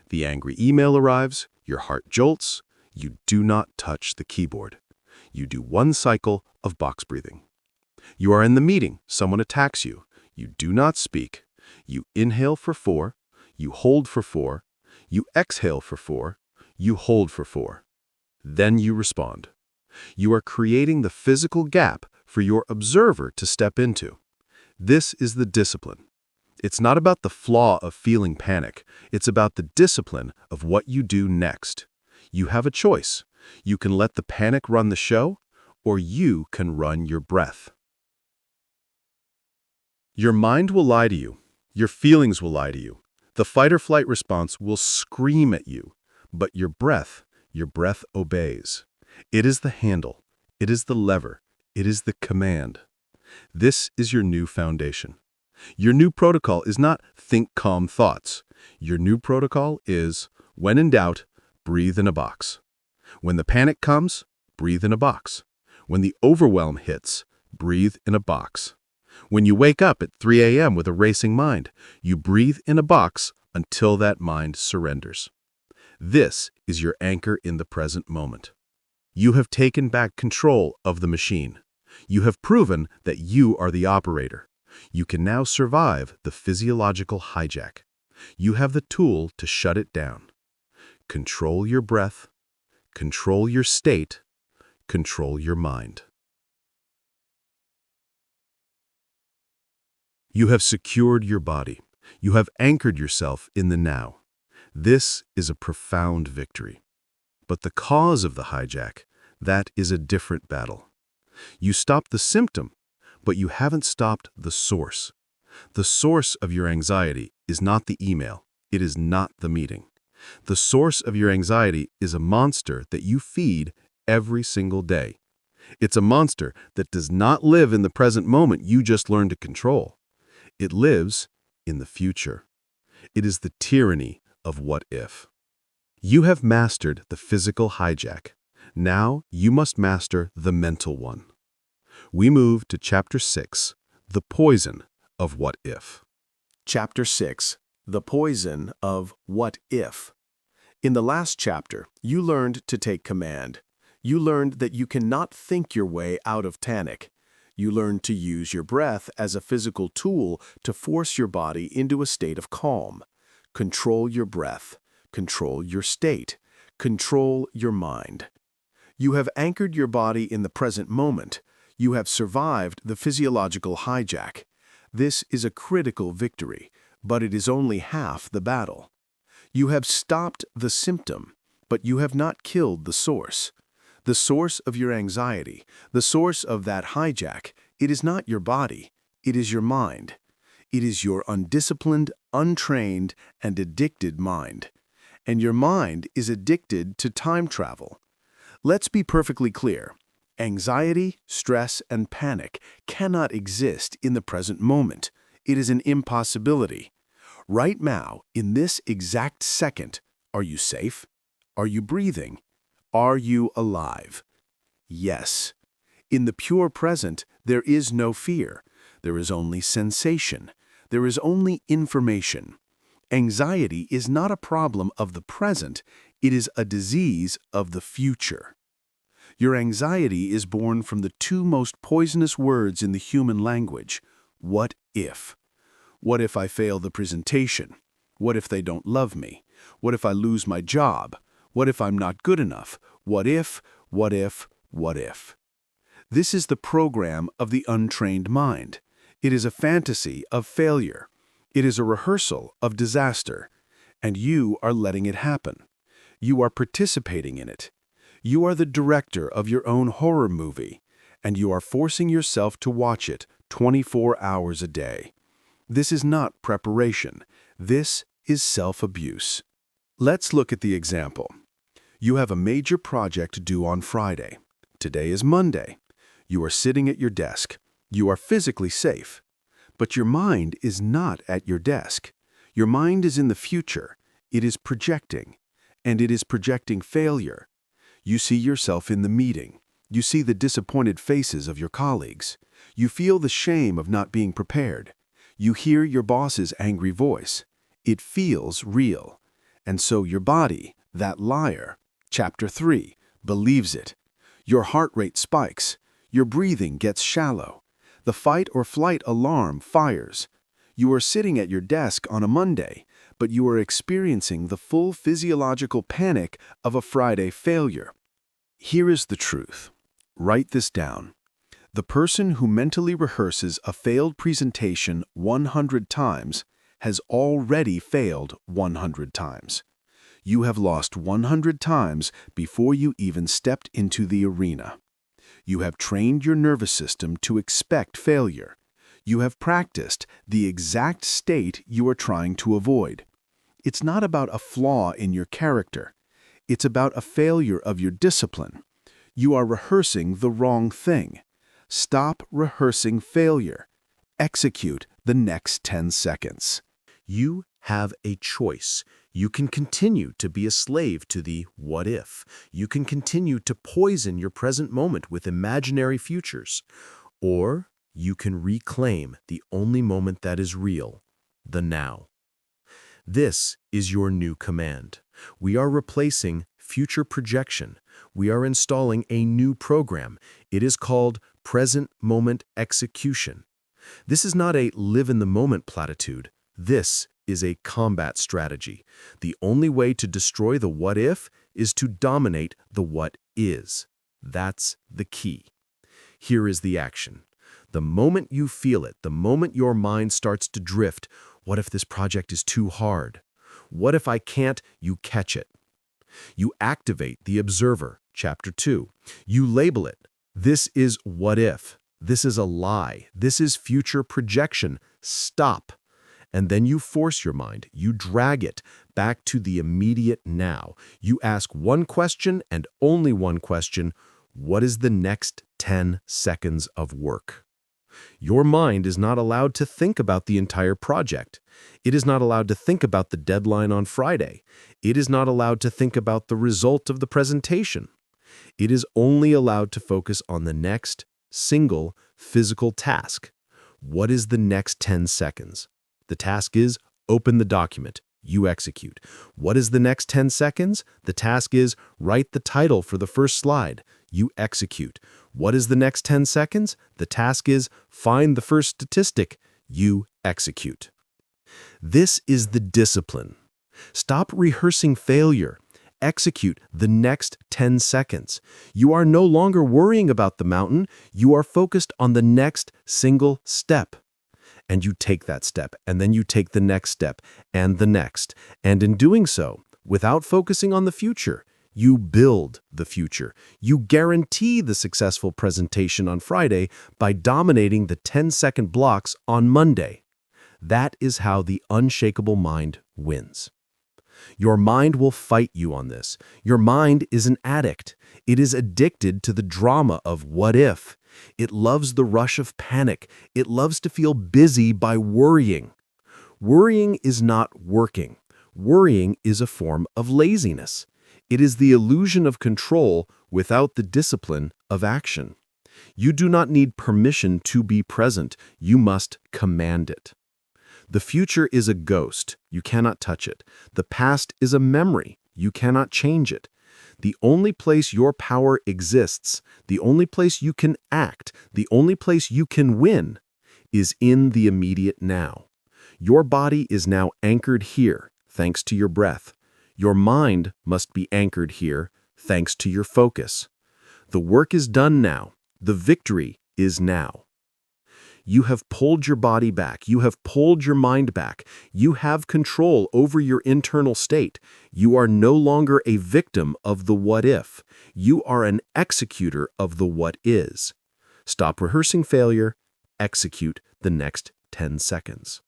The angry email arrives, your heart jolts, you do not touch the keyboard. You do 1 cycle of box breathing. You are in the meeting, someone attacks you. You do not speak. You inhale for 4, you hold for 4, you exhale for 4, you hold for 4. Then you respond. You are creating the physical gap for your observer to step into. This is the discipline. It's not about the flaw of feeling panic. It's about the discipline of what you do next. You have a choice. You can let the panic run the show, or you can run your breath. Your mind will lie to you. Your feelings will lie to you. The fight or flight response will scream at you. But your breath obeys. It is the handle. It is the lever. It is the command. This is your new foundation. Your new protocol is not think calm thoughts. Your new protocol is, when in doubt, breathe in a box. When the panic comes, breathe in a box. When the overwhelm hits, breathe in a box. When you wake up at 3 a.m. with a racing mind, you breathe in a box until that mind surrenders. This is your anchor in the present moment. You have taken back control of the machine. You have proven that you are the operator. You can now survive the physiological hijack. You have the tool to shut it down. Control your breath, control your state, control your mind. You have secured your body. You have anchored yourself in the now. This is a profound victory. But the cause of the hijack, that is a different battle. You stopped the symptom, but you haven't stopped the source. The source of your anxiety is not the email. It is not the meeting. The source of your anxiety is a monster that you feed every single day. It's a monster that does not live in the present moment you just learned to control. It lives in the future. It is the tyranny of what if. You have mastered the physical hijack. Now you must master the mental one. We move to Chapter 6, The Poison of What If. Chapter 6, The Poison of What If. In the last chapter, you learned to take command. You learned that you cannot think your way out of panic. You learned to use your breath as a physical tool to force your body into a state of calm. Control your breath. Control your state. Control your mind. You have anchored your body in the present moment. You have survived the physiological hijack. This is a critical victory, but it is only half the battle. You have stopped the symptom, but you have not killed the source. The source of your anxiety, the source of that hijack, it is not your body, it is your mind. It is your undisciplined, untrained, and addicted mind. And your mind is addicted to time travel. Let's be perfectly clear. Anxiety, stress, and panic cannot exist in the present moment. It is an impossibility. Right now, in this exact second, are you safe? Are you breathing? Are you alive? Yes. In the pure present, there is no fear. There is only sensation. There is only information. Anxiety is not a problem of the present. It is a disease of the future. Your anxiety is born from the two most poisonous words in the human language. What if? What if I fail the presentation? What if they don't love me? What if I lose my job? What if I'm not good enough? What if, what if, what if? This is the program of the untrained mind. It is a fantasy of failure. It is a rehearsal of disaster. And you are letting it happen. You are participating in it. You are the director of your own horror movie, and you are forcing yourself to watch it 24 hours a day. This is not preparation. This is self-abuse. Let's look at the example. You have a major project due on Friday. Today is Monday. You are sitting at your desk. You are physically safe. But your mind is not at your desk. Your mind is in the future. It is projecting. And it is projecting failure. You see yourself in the meeting. You see the disappointed faces of your colleagues. You feel the shame of not being prepared. You hear your boss's angry voice. It feels real. And so your body, that liar, Chapter 3, believes it. Your heart rate spikes. Your breathing gets shallow. The fight or flight alarm fires. You are sitting at your desk on a Monday, but you are experiencing the full physiological panic of a Friday failure. Here is the truth. Write this down. The person who mentally rehearses a failed presentation 100 times has already failed 100 times. You have lost 100 times before you even stepped into the arena. You have trained your nervous system to expect failure. You have practiced the exact state you are trying to avoid. It's not about a flaw in your character. It's about a failure of your discipline. You are rehearsing the wrong thing. Stop rehearsing failure. Execute the next 10 seconds. You have a choice. You can continue to be a slave to the what if. You can continue to poison your present moment with imaginary futures. Or you can reclaim the only moment that is real, the now. This is your new command. We are replacing future projection. We are installing a new program. It is called present moment execution. This is not a live-in-the-moment platitude. This is a combat strategy. The only way to destroy the what if is to dominate the what is. That's the key. Here is the action. The moment you feel it, the moment your mind starts to drift, what if this project is too hard? What if I can't? You catch it. You activate the observer, Chapter 2. You label it. This is what if. This is a lie. This is future projection. Stop. And then you force your mind, you drag it back to the immediate now. You ask one question and only one question: what is the next 10 seconds of work? Your mind is not allowed to think about the entire project. It is not allowed to think about the deadline on Friday. It is not allowed to think about the result of the presentation. It is only allowed to focus on the next single physical task. What is the next 10 seconds? The task is open the document. You execute. What is the next 10 seconds? The task is write the title for the first slide. You execute. What is the next 10 seconds? The task is find the first statistic. You execute. This is the discipline. Stop rehearsing failure. Execute the next 10 seconds. You are no longer worrying about the mountain. You are focused on the next single step. And you take that step, and then you take the next step, and the next. And in doing so, without focusing on the future, you build the future. You guarantee the successful presentation on Friday by dominating the 10-second blocks on Monday. That is how the unshakable mind wins. Your mind will fight you on this. Your mind is an addict. It is addicted to the drama of what if. It loves the rush of panic. It loves to feel busy by worrying. Worrying is not working. Worrying is a form of laziness. It is the illusion of control without the discipline of action. You do not need permission to be present. You must command it. The future is a ghost. You cannot touch it. The past is a memory. You cannot change it. The only place your power exists, the only place you can act, the only place you can win, is in the immediate now. Your body is now anchored here, thanks to your breath. Your mind must be anchored here, thanks to your focus. The work is done now. The victory is now. You have pulled your body back. You have pulled your mind back. You have control over your internal state. You are no longer a victim of the what if. You are an executor of the what is. Stop rehearsing failure. Execute the next 10 seconds.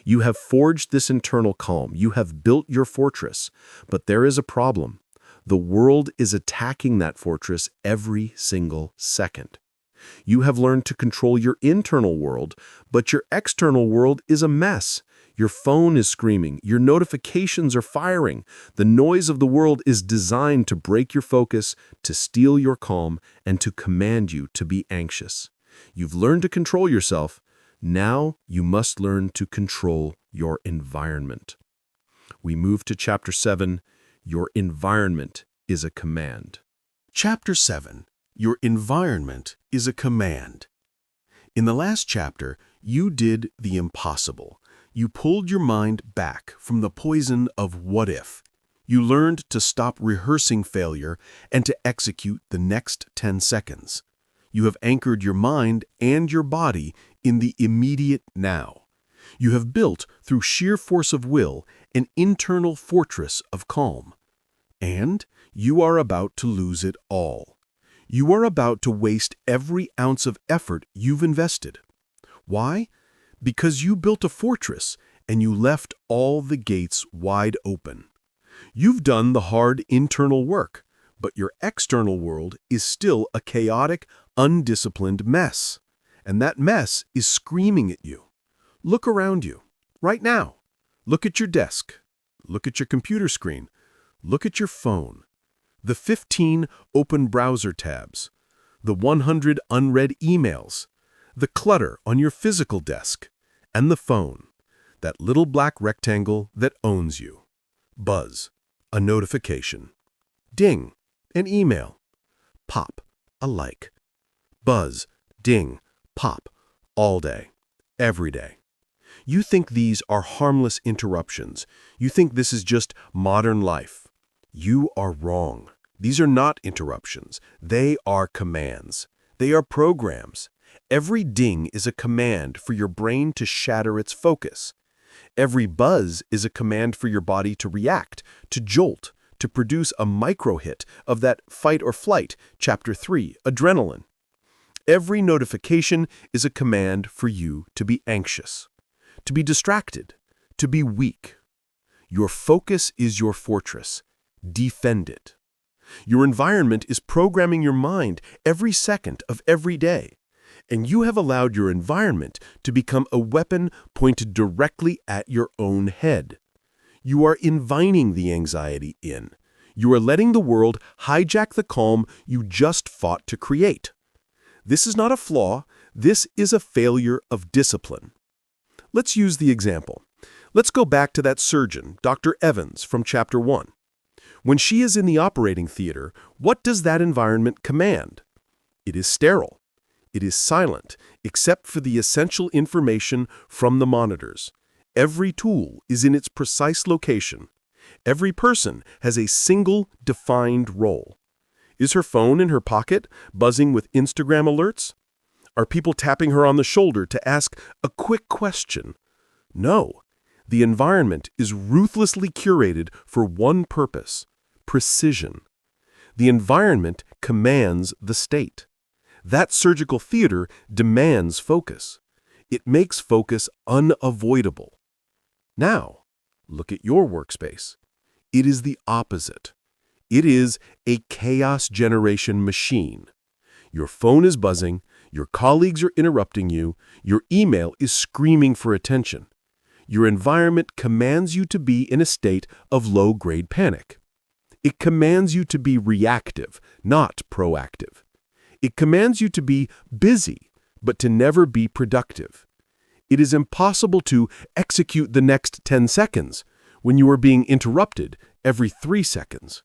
You have forged this internal calm. You have built your fortress. But there is a problem. The world is attacking that fortress every single second. You have learned to control your internal world, but your external world is a mess. Your phone is screaming. Your notifications are firing. The noise of the world is designed to break your focus, to steal your calm, and to command you to be anxious. You've learned to control yourself. Now you must learn to control your environment. We move to Chapter 7. Your environment is a command. Chapter 7. Your environment is a command. In the last chapter, you did the impossible. You pulled your mind back from the poison of what if. You learned to stop rehearsing failure and to execute the next 10 seconds. You have anchored your mind and your body in the immediate now. You have built, through sheer force of will, an internal fortress of calm. And you are about to lose it all. You are about to waste every ounce of effort you've invested. Why? Because you built a fortress and you left all the gates wide open. You've done the hard internal work, but your external world is still a chaotic, undisciplined mess. And that mess is screaming at you. Look around you, right now. Look at your desk. Look at your computer screen. Look at your phone. The 15 open browser tabs, the 100 unread emails, the clutter on your physical desk, and the phone, that little black rectangle that owns you. Buzz, a notification. Ding, an email. Pop, a like. Buzz, ding, pop, all day, every day. You think these are harmless interruptions. You think this is just modern life. You are wrong. These are not interruptions. They are commands. They are programs. Every ding is a command for your brain to shatter its focus. Every buzz is a command for your body to react, to jolt, to produce a micro-hit of that fight or flight, Chapter 3, adrenaline. Every notification is a command for you to be anxious, to be distracted, to be weak. Your focus is your fortress. Defend it. Your environment is programming your mind every second of every day, and you have allowed your environment to become a weapon pointed directly at your own head. You are inviting the anxiety in. You are letting the world hijack the calm you just fought to create. This is not a flaw. This is a failure of discipline. Let's use the example. Let's go back to that surgeon, Dr. Evans, from Chapter 1. When she is in the operating theater, what does that environment command? It is sterile. It is silent, except for the essential information from the monitors. Every tool is in its precise location. Every person has a single, defined role. Is her phone in her pocket, buzzing with Instagram alerts? Are people tapping her on the shoulder to ask a quick question? No. The environment is ruthlessly curated for one purpose: precision. The environment commands the state. That surgical theater demands focus. It makes focus unavoidable. Now, look at your workspace. It is the opposite. It is a chaos generation machine. Your phone is buzzing, your colleagues are interrupting you, your email is screaming for attention. Your environment commands you to be in a state of low-grade panic. It commands you to be reactive, not proactive. It commands you to be busy, but to never be productive. It is impossible to execute the next 10 seconds when you are being interrupted every 3 seconds.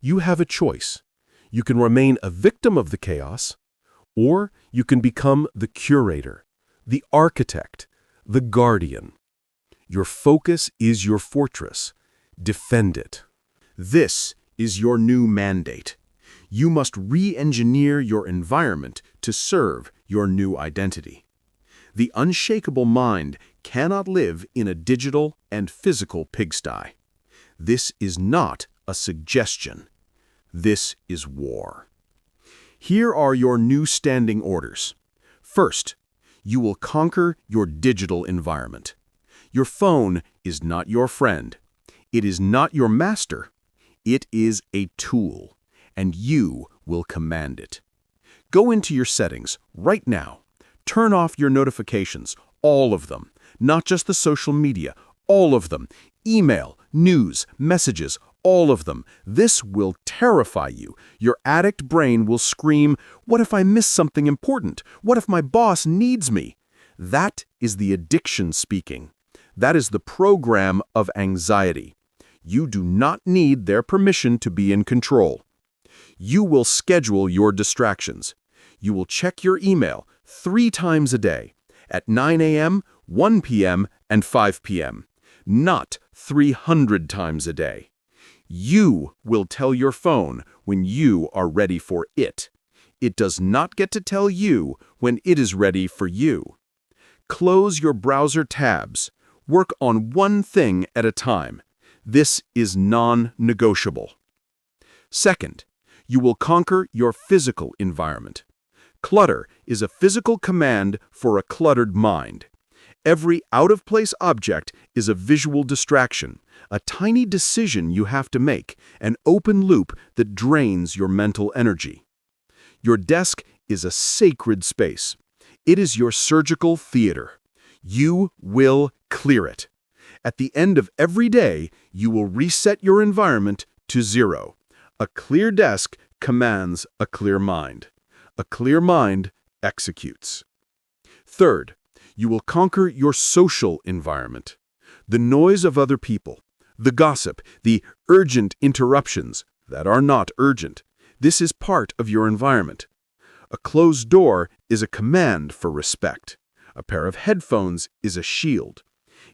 You have a choice. You can remain a victim of the chaos, or you can become the curator, the architect, the guardian. Your focus is your fortress. Defend it. This is your new mandate. You must re-engineer your environment to serve your new identity. The unshakable mind cannot live in a digital and physical pigsty. This is not a suggestion. This is war. Here are your new standing orders. First, you will conquer your digital environment. Your phone is not your friend. It is not your master. It is a tool, and you will command it. Go into your settings right now. Turn off your notifications, all of them, not just the social media, all of them. Email, news, messages, all of them. This will terrify you. Your addict brain will scream, "What if I miss something important? What if my boss needs me?" That is the addiction speaking. That is the program of anxiety. You do not need their permission to be in control. You will schedule your distractions. You will check your email 3 times a day, at 9 a.m., 1 p.m., and 5 p.m., not 300 times a day. You will tell your phone when you are ready for it. It does not get to tell you when it is ready for you. Close your browser tabs. Work on one thing at a time. This is non-negotiable. Second, you will conquer your physical environment. Clutter is a physical command for a cluttered mind. Every out-of-place object is a visual distraction, a tiny decision you have to make, an open loop that drains your mental energy. Your desk is a sacred space. It is your surgical theater. You will clear it. At the end of every day, you will reset your environment to 0. A clear desk commands a clear mind. A clear mind executes. Third, you will conquer your social environment. The noise of other people, the gossip, the urgent interruptions that are not urgent. This is part of your environment. A closed door is a command for respect. A pair of headphones is a shield.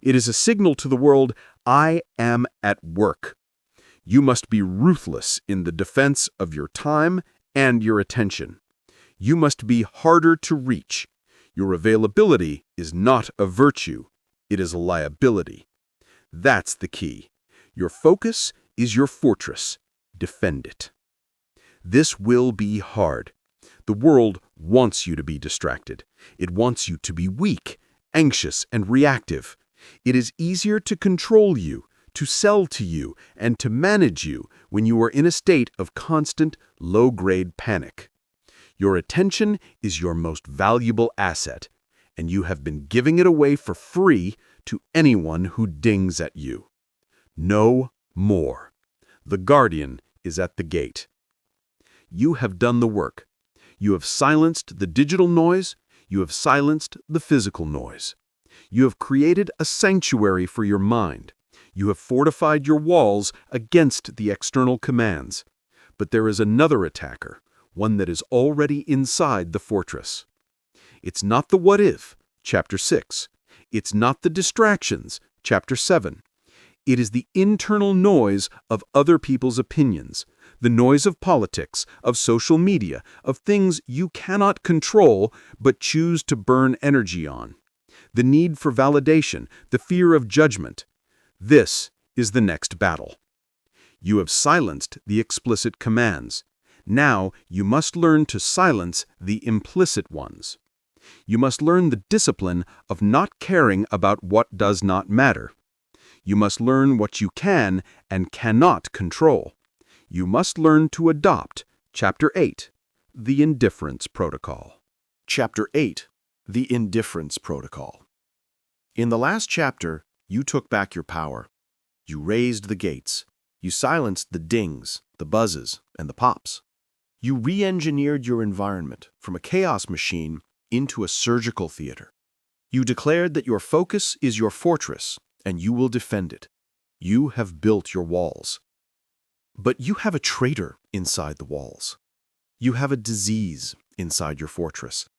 It is a signal to the world, I am at work. You must be ruthless in the defense of your time and your attention. You must be harder to reach. Your availability is not a virtue. It is a liability. That's the key. Your focus is your fortress. Defend it. This will be hard. The world wants you to be distracted. It wants you to be weak, anxious, and reactive. It is easier to control you, to sell to you, and to manage you when you are in a state of constant, low-grade panic. Your attention is your most valuable asset, and you have been giving it away for free to anyone who dings at you. No more. The guardian is at the gate. You have done the work. You have silenced the digital noise. You have silenced the physical noise. You have created a sanctuary for your mind. You have fortified your walls against the external commands. But there is another attacker, one that is already inside the fortress. It's not the what if, chapter 6. It's not the distractions, chapter 7. It is the internal noise of other people's opinions, the noise of politics, of social media, of things you cannot control but choose to burn energy on. The need for validation, the fear of judgment. This is the next battle. You have silenced the explicit commands. Now you must learn to silence the implicit ones. You must learn the discipline of not caring about what does not matter. You must learn what you can and cannot control. You must learn to adopt, Chapter 8, the Indifference Protocol. Chapter 8, the Indifference Protocol. In the last chapter, you took back your power. You raised the gates. You silenced the dings, the buzzes, and the pops. You re-engineered your environment from a chaos machine into a surgical theater. You declared that your focus is your fortress, and you will defend it. You have built your walls. But you have a traitor inside the walls. You have a disease inside your fortress,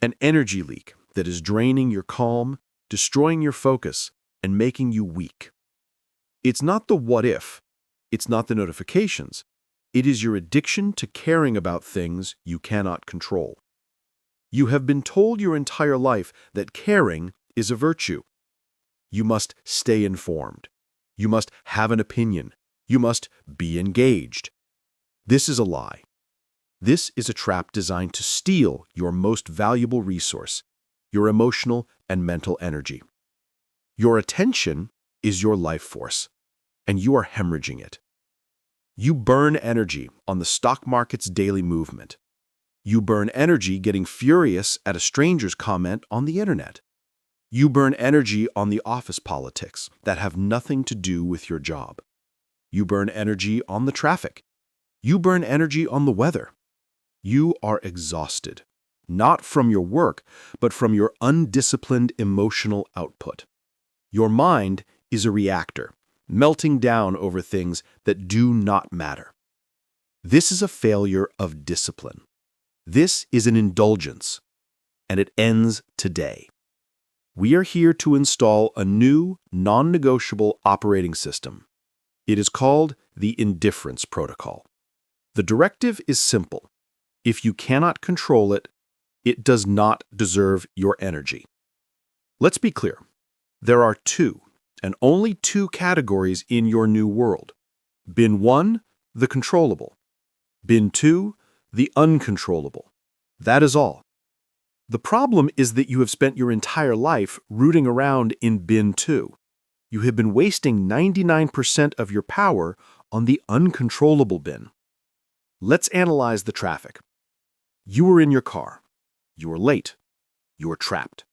an energy leak that is draining your calm, destroying your focus, and making you weak. It's not the what if, it's not the notifications, it is your addiction to caring about things you cannot control. You have been told your entire life that caring is a virtue. You must stay informed. You must have an opinion. You must be engaged. This is a lie. This is a trap designed to steal your most valuable resource, your emotional and mental energy. Your attention is your life force, and you are hemorrhaging it. You burn energy on the stock market's daily movement. You burn energy getting furious at a stranger's comment on the internet. You burn energy on the office politics that have nothing to do with your job. You burn energy on the traffic. You burn energy on the weather. You are exhausted, not from your work, but from your undisciplined emotional output. Your mind is a reactor, melting down over things that do not matter. This is a failure of discipline. This is an indulgence, and it ends today. We are here to install a new, non-negotiable operating system. It is called the Indifference Protocol. The directive is simple. If you cannot control it, it does not deserve your energy. Let's be clear. There are two, and only two categories in your new world. Bin 1, the controllable. Bin 2, the uncontrollable. That is all. The problem is that you have spent your entire life rooting around in bin 2. You have been wasting 99% of your power on the uncontrollable bin. Let's analyze the traffic. You are in your car. You are late. You are trapped.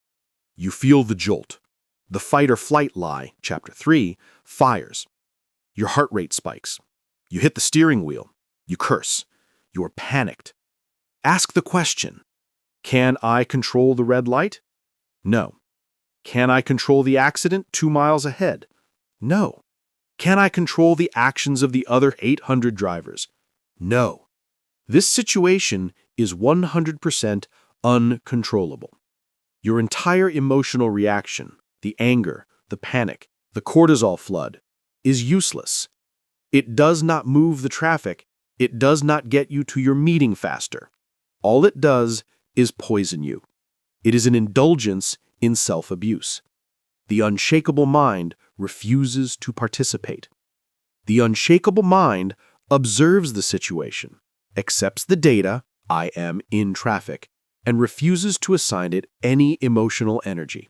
You feel the jolt. The fight or flight lie, chapter 3, fires. Your heart rate spikes. You hit the steering wheel. You curse. You are panicked. Ask the question, can I control the red light? No. Can I control the accident 2 miles ahead? No. Can I control the actions of the other 800 drivers? No. This situation is 100% uncontrollable. Your entire emotional reaction, the anger, the panic, the cortisol flood, is useless. It does not move the traffic. It does not get you to your meeting faster. All it does is poison you. It is an indulgence in self-abuse. The unshakable mind refuses to participate. The unshakable mind observes the situation, accepts the data, I am in traffic, and refuses to assign it any emotional energy.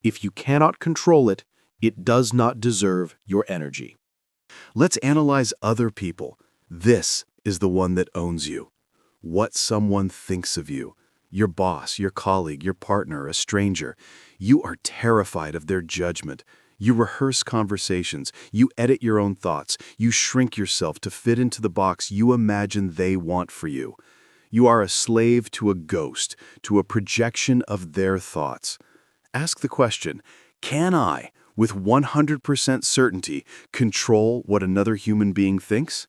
If you cannot control it, it does not deserve your energy. Let's analyze other people. This is the one that owns you. What someone thinks of you. Your boss, your colleague, your partner, a stranger. You are terrified of their judgment. You rehearse conversations. You edit your own thoughts. You shrink yourself to fit into the box you imagine they want for you. You are a slave to a ghost, to a projection of their thoughts. Ask the question, can I, with 100% certainty, control what another human being thinks?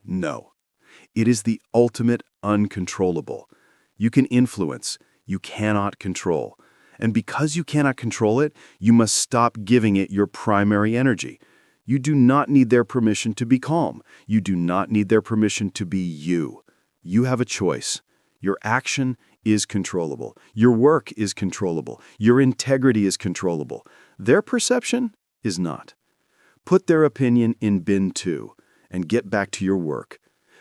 No. It is the ultimate uncontrollable. You can influence, you cannot control. And because you cannot control it, you must stop giving it your primary energy. You do not need their permission to be calm. You do not need their permission to be you. You have a choice. Your action is controllable. Your work is controllable. Your integrity is controllable. Their perception is not. Put their opinion in bin 2 and get back to your work.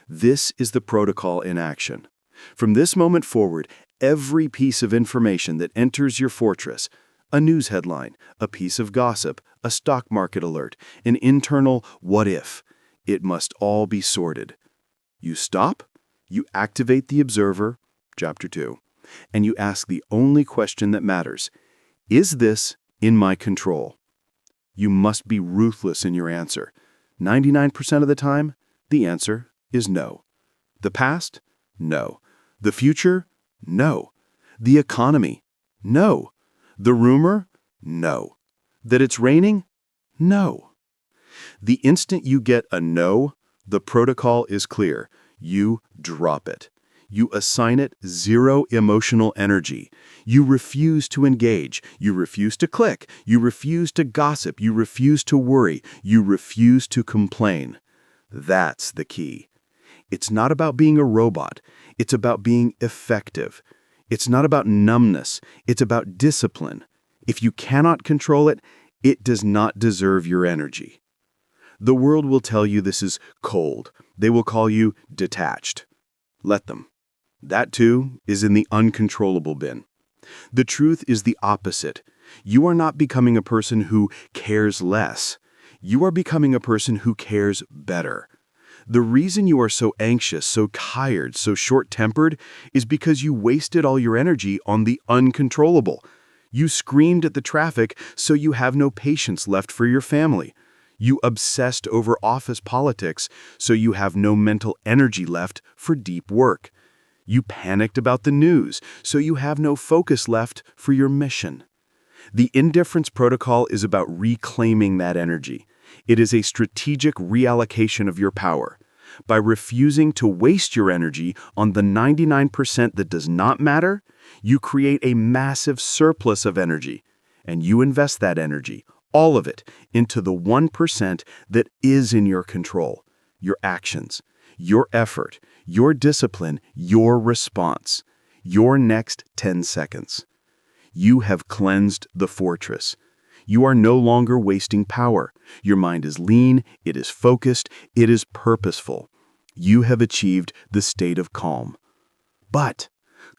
This is the protocol in action. From this moment forward, every piece of information that enters your fortress, a news headline, a piece of gossip, a stock market alert, an internal what if, it must all be sorted. You stop, you activate the observer, chapter 2, and you ask the only question that matters. Is this in my control? You must be ruthless in your answer. 99% of the time, the answer is no. The past? No. The future? No. The economy? No. The rumor? No. That it's raining? No. The instant you get a no, the protocol is clear. You drop it. You assign it zero emotional energy. You refuse to engage. You refuse to click. You refuse to gossip. You refuse to worry. You refuse to complain. That's the key. It's not about being a robot. It's about being effective. It's not about numbness. It's about discipline. If you cannot control it, it does not deserve your energy. The world will tell you this is cold. They will call you detached. Let them. That too is in the uncontrollable bin. The truth is the opposite. You are not becoming a person who cares less. You are becoming a person who cares better. The reason you are so anxious, so tired, so short-tempered is because you wasted all your energy on the uncontrollable. You screamed at the traffic, so you have no patience left for your family. You obsessed over office politics, so you have no mental energy left for deep work. You panicked about the news, so you have no focus left for your mission. The indifference protocol is about reclaiming that energy. It is a strategic reallocation of your power. By refusing to waste your energy on the 99% that does not matter, you create a massive surplus of energy, and you invest that energy, all of it, into the 1% that is in your control, your actions, your effort, your discipline, your response, your next 10 seconds. You have cleansed the fortress. You are no longer wasting power. Your mind is lean, it is focused, it is purposeful. You have achieved the state of calm. But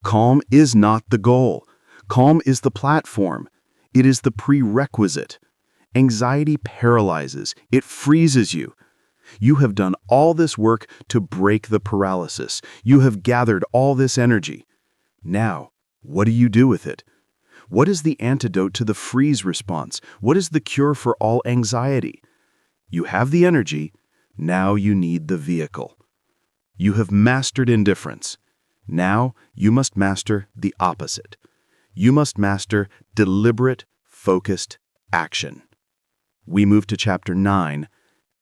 calm is not the goal. Calm is the platform. It is the prerequisite. Anxiety paralyzes. It freezes you. You have done all this work to break the paralysis. You have gathered all this energy. Now, what do you do with it? What is the antidote to the freeze response? What is the cure for all anxiety? You have the energy. Now you need the vehicle. You have mastered indifference. Now you must master the opposite. You must master deliberate, focused action. We move to Chapter 9.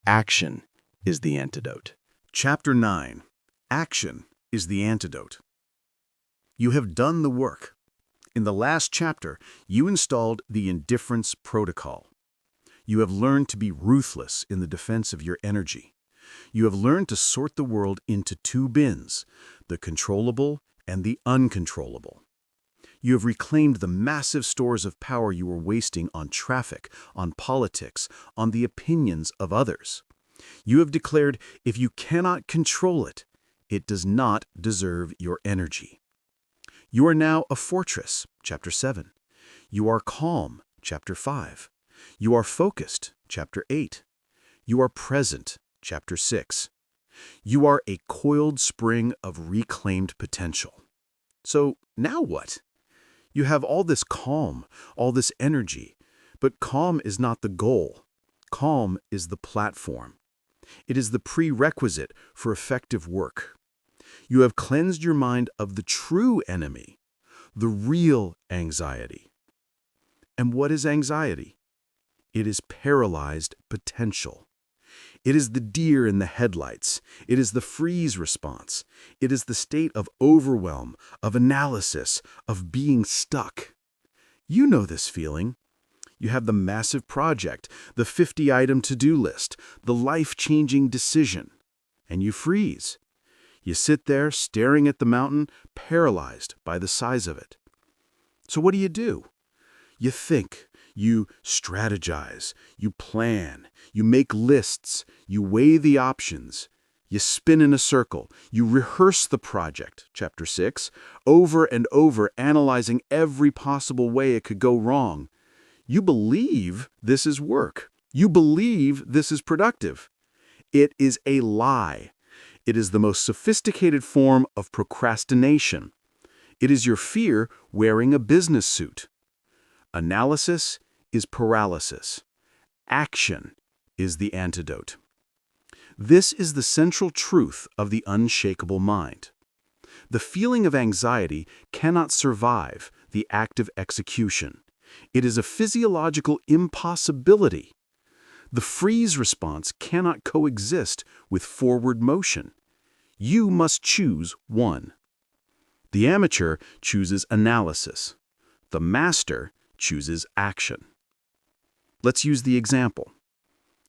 Action is the antidote. Chapter 9. Action is the antidote. You have done the work. In the last chapter, you installed the indifference protocol. You have learned to be ruthless in the defense of your energy. You have learned to sort the world into two bins, the controllable and the uncontrollable. You have reclaimed the massive stores of power you were wasting on traffic, on politics, on the opinions of others. You have declared if you cannot control it, it does not deserve your energy. You are now a fortress, Chapter 7. You are calm, Chapter 5. You are focused, Chapter 8. You are present, Chapter 6. You are a coiled spring of reclaimed potential. So now what? You have all this calm, all this energy, but calm is not the goal. Calm is the platform. It is the prerequisite for effective work. You have cleansed your mind of the true enemy, the real anxiety. And what is anxiety? It is paralyzed potential. It is the deer in the headlights. It is the freeze response. It is the state of overwhelm, of analysis, of being stuck. You know this feeling. You have the massive project, the 50-item to-do list, the life-changing decision, and you freeze. You sit there staring at the mountain, paralyzed by the size of it. So what do? You think, you strategize, you plan, you make lists, you weigh the options, you spin in a circle, you rehearse the project, Chapter 6, over and over, analyzing every possible way it could go wrong. You believe this is work. You believe this is productive. It is a lie. It is the most sophisticated form of procrastination. It is your fear wearing a business suit. Analysis is paralysis. Action is the antidote. This is the central truth of the unshakable mind. The feeling of anxiety cannot survive the active execution. It is a physiological impossibility. The freeze response cannot coexist with forward motion. You must choose one. The amateur chooses analysis. The master chooses action. Let's use the example.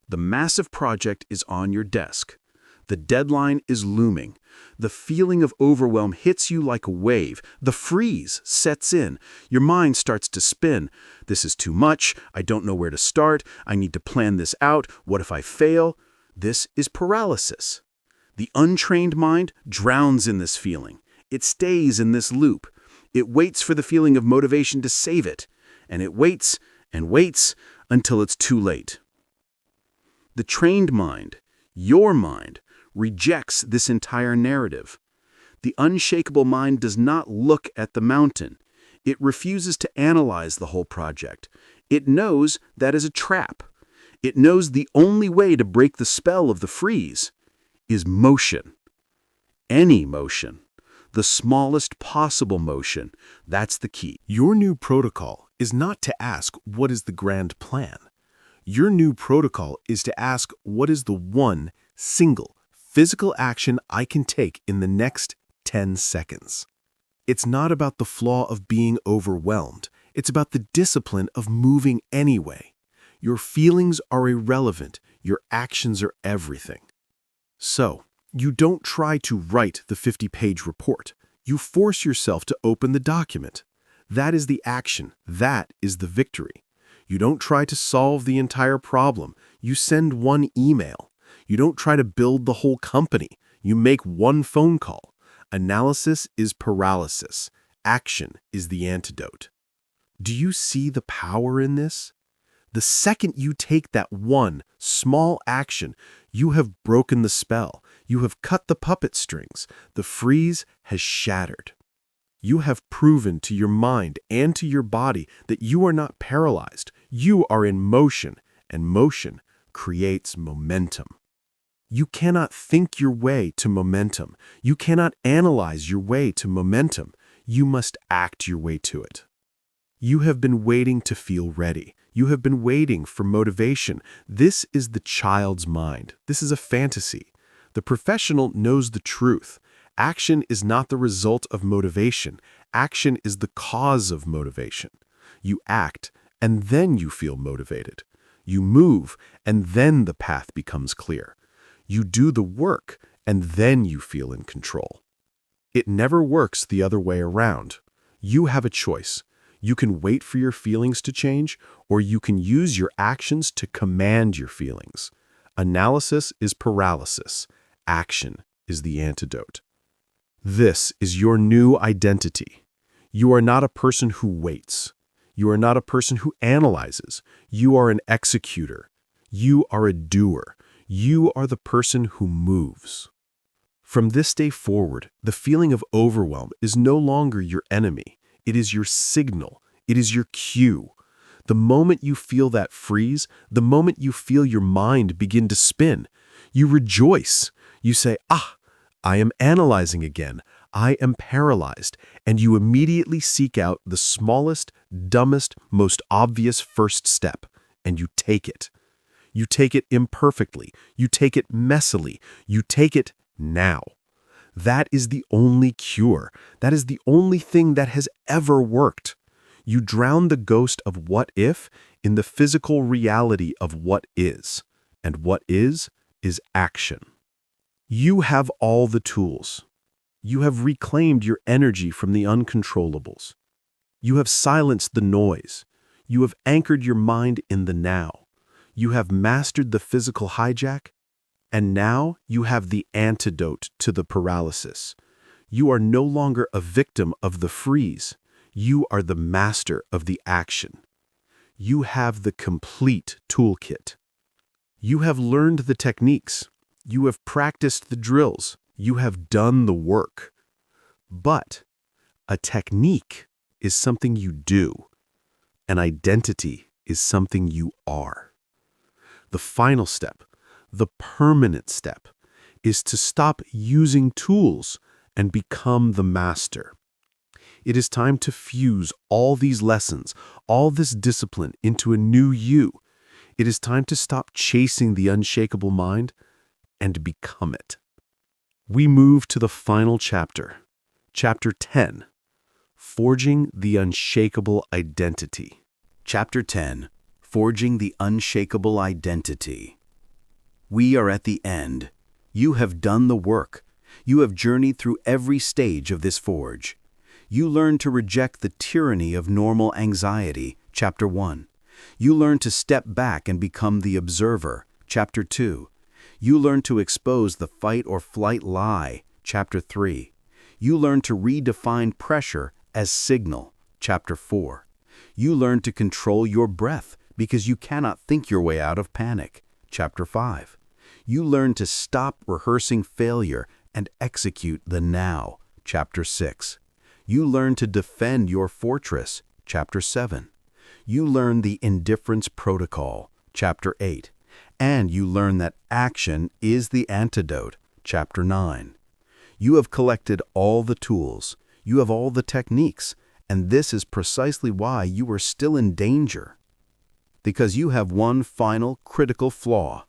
The massive project is on your desk. The deadline is looming. The feeling of overwhelm hits you like a wave. The freeze sets in. Your mind starts to spin. This is too much. I don't know where to start. I need to plan this out. What if I fail? This is paralysis. The untrained mind drowns in this feeling. It stays in this loop. It waits for the feeling of motivation to save it. And it waits and waits until it's too late. The trained mind, your mind, rejects this entire narrative. The unshakable mind does not look at the mountain. It refuses to analyze the whole project. It knows that is a trap. It knows the only way to break the spell of the freeze is motion. Any motion. The smallest possible motion. That's the key. Your new protocol is not to ask, what is the grand plan? Your new protocol is to ask, what is the one single physical action I can take in the next 10 seconds? It's not about the flaw of being overwhelmed. It's about the discipline of moving anyway. Your feelings are irrelevant. Your actions are everything. So, you don't try to write the 50-page report. You force yourself to open the document. That is the action. That is the victory. You don't try to solve the entire problem. You send one email. You don't try to build the whole company. You make one phone call. Analysis is paralysis. Action is the antidote. Do you see the power in this? The second you take that one small action, you have broken the spell. You have cut the puppet strings. The freeze has shattered. You have proven to your mind and to your body that you are not paralyzed. You are in motion, and motion creates momentum. You cannot think your way to momentum. You cannot analyze your way to momentum. You must act your way to it. You have been waiting to feel ready. You have been waiting for motivation. This is the child's mind. This is a fantasy. The professional knows the truth. Action is not the result of motivation. Action is the cause of motivation. You act, and then you feel motivated. You move, and then the path becomes clear. You do the work, and then you feel in control. It never works the other way around. You have a choice. You can wait for your feelings to change, or you can use your actions to command your feelings. Analysis is paralysis. Action is the antidote. This is your new identity. You are not a person who waits. You are not a person who analyzes. You are an executor. You are a doer. You are the person who moves. From this day forward, the feeling of overwhelm is no longer your enemy. It is your signal. It is your cue. The moment you feel that freeze, the moment you feel your mind begin to spin, you rejoice. You say, I am analyzing again. I am paralyzed. And you immediately seek out the smallest, dumbest, most obvious first step, and you take it. You take it imperfectly. You take it messily. You take it now. That is the only cure. That is the only thing that has ever worked. You drown the ghost of what if in the physical reality of what is. And what is action. You have all the tools. You have reclaimed your energy from the uncontrollables. You have silenced the noise. You have anchored your mind in the now. You have mastered the physical hijack, and now you have the antidote to the paralysis. You are no longer a victim of the freeze. You are the master of the action. You have the complete toolkit. You have learned the techniques. You have practiced the drills. You have done the work. But a technique is something you do. An identity is something you are. The final step, the permanent step, is to stop using tools and become the master. It is time to fuse all these lessons, all this discipline into a new you. It is time to stop chasing the unshakable mind and become it. We move to the final chapter, Chapter 10, Forging the Unshakable Identity. Chapter 10, Forging the Unshakable Identity. We are at the end. You have done the work. You have journeyed through every stage of this forge. You learn to reject the tyranny of normal anxiety, Chapter 1. You learn to step back and become the observer, Chapter 2. You learn to expose the fight or flight lie, Chapter 3. You learn to redefine pressure as signal, Chapter 4. You learn to control your breath because you cannot think your way out of panic, Chapter 5. You learn to stop rehearsing failure and execute the now, Chapter 6. You learn to defend your fortress, Chapter 7. You learn the indifference protocol, Chapter 8. And you learn that action is the antidote, Chapter 9. You have collected all the tools, you have all the techniques, and this is precisely why you are still in danger. Because you have one final critical flaw.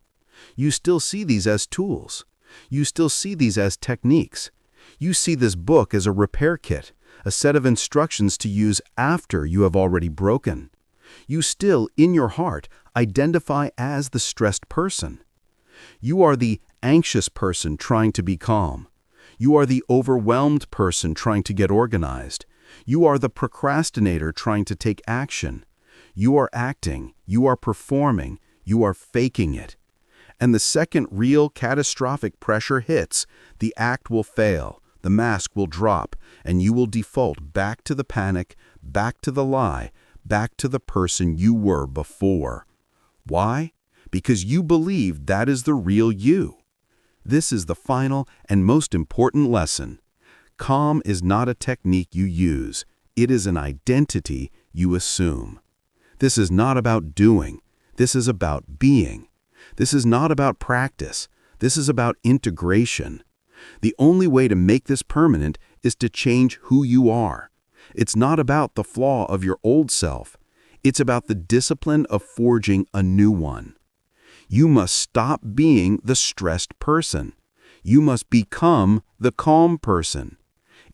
You still see these as tools. You still see these as techniques. You see this book as a repair kit, a set of instructions to use after you have already broken. You still, in your heart, identify as the stressed person. You are the anxious person trying to be calm. You are the overwhelmed person trying to get organized. You are the procrastinator trying to take action. You are acting, you are performing, you are faking it. And the second real catastrophic pressure hits, the act will fail, the mask will drop, and you will default back to the panic, back to the lie, back to the person you were before. Why? Because you believe that is the real you. This is the final and most important lesson. Calm is not a technique you use. It is an identity you assume. This is not about doing. This is about being. This is not about practice. This is about integration. The only way to make this permanent is to change who you are. It's not about the flaw of your old self. It's about the discipline of forging a new one. You must stop being the stressed person. You must become the calm person.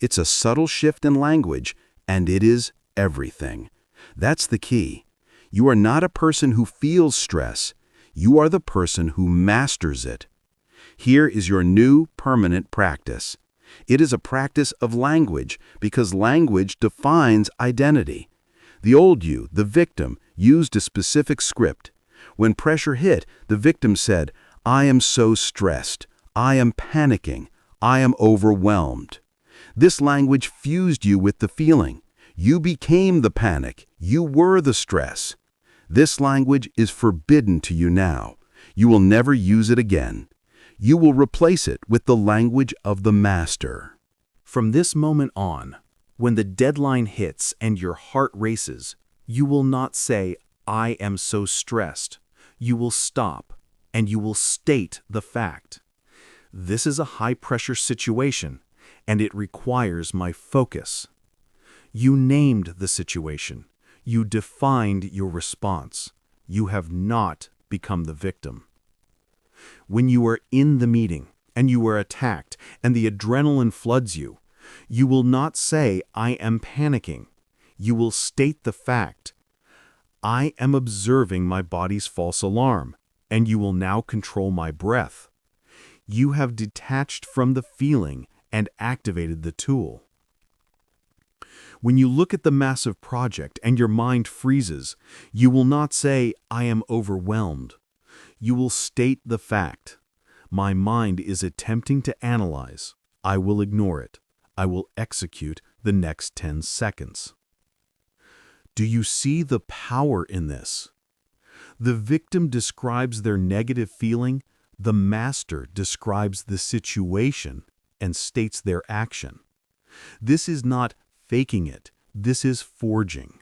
It's a subtle shift in language, and it is everything. That's the key. You are not a person who feels stress. You are the person who masters it. Here is your new permanent practice. It is a practice of language because language defines identity. The old you, the victim, used a specific script. When pressure hit, the victim said, I am so stressed. I am panicking. I am overwhelmed. This language fused you with the feeling. You became the panic. You were the stress. This language is forbidden to you now. You will never use it again. You will replace it with the language of the master. From this moment on, when the deadline hits and your heart races, you will not say, I am so stressed. You will stop, and you will state the fact. This is a high-pressure situation, and it requires my focus. You named the situation. You defined your response. You have not become the victim. When you are in the meeting, and you are attacked, and the adrenaline floods you, you will not say, I am panicking. You will state the fact. I am observing my body's false alarm, and you will now control my breath. You have detached from the feeling and activated the tool. When you look at the massive project and your mind freezes, you will not say, I am overwhelmed. You will state the fact. My mind is attempting to analyze. I will ignore it. I will execute the next 10 seconds. Do you see the power in this? The victim describes their negative feeling. The master describes the situation and states their action. This is not faking it. This is forging.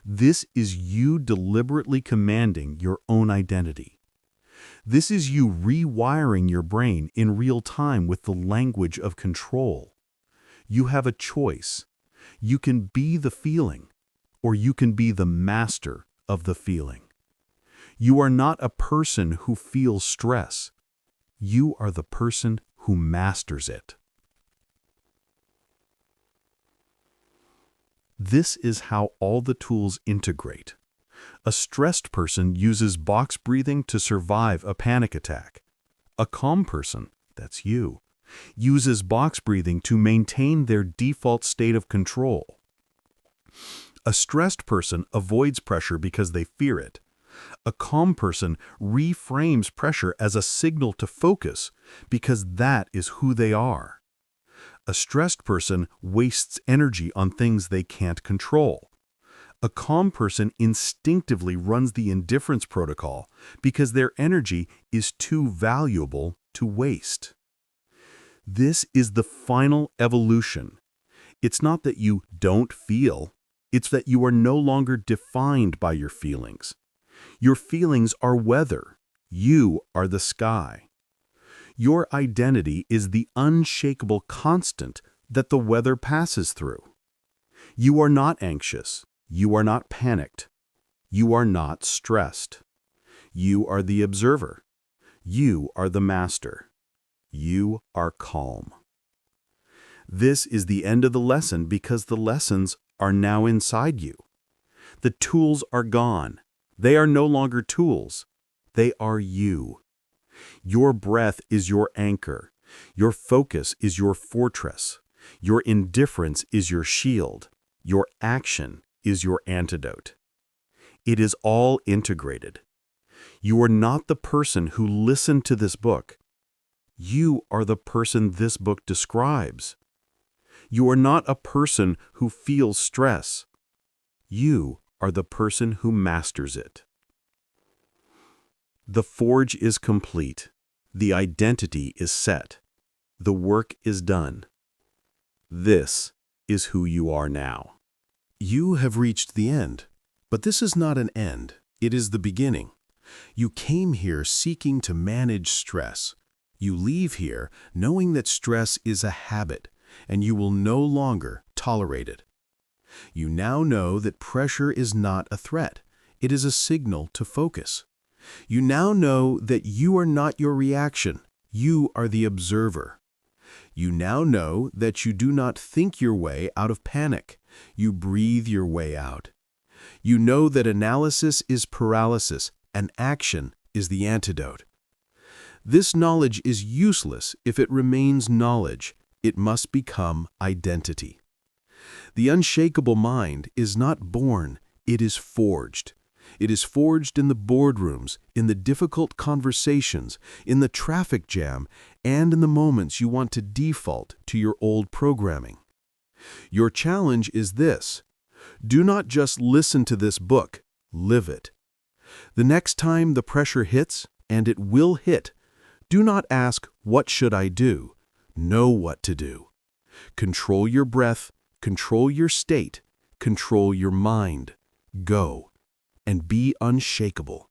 This is you deliberately commanding your own identity. This is you rewiring your brain in real time with the language of control. You have a choice. You can be the feeling, or you can be the master of the feeling. You are not a person who feels stress. You are the person who masters it. This is how all the tools integrate. A stressed person uses box breathing to survive a panic attack. A calm person, that's you, uses box breathing to maintain their default state of control. A stressed person avoids pressure because they fear it. A calm person reframes pressure as a signal to focus because that is who they are. A stressed person wastes energy on things they can't control. A calm person instinctively runs the indifference protocol because their energy is too valuable to waste. This is the final evolution. It's not that you don't feel, it's that you are no longer defined by your feelings. Your feelings are weather. You are the sky. Your identity is the unshakable constant that the weather passes through. You are not anxious. You are not panicked. You are not stressed. You are the observer. You are the master. You are calm. This is the end of the lesson because the lessons are now inside you. The tools are gone. They are no longer tools. They are you. Your breath is your anchor. Your focus is your fortress. Your indifference is your shield. Your action is your antidote. It is all integrated. You are not the person who listened to this book. You are the person this book describes. You are not a person who feels stress. You are the person who masters it. The forge is complete. The identity is set. The work is done. This is who you are now. You have reached the end, but this is not an end. It is the beginning. You came here seeking to manage stress. You leave here knowing that stress is a habit, and you will no longer tolerate it. You now know that pressure is not a threat. It is a signal to focus. You now know that you are not your reaction. You are the observer. You now know that you do not think your way out of panic. You breathe your way out. You know that analysis is paralysis and action is the antidote. This knowledge is useless if it remains knowledge. It must become identity. The unshakable mind is not born, it is forged. It is forged in the boardrooms, in the difficult conversations, in the traffic jam, and in the moments you want to default to your old programming. Your challenge is this: do not just listen to this book, live it. The next time the pressure hits, and it will hit, do not ask, "What should I do?" Know what to do. Control your breath, control your state, control your mind. Go, and be unshakable.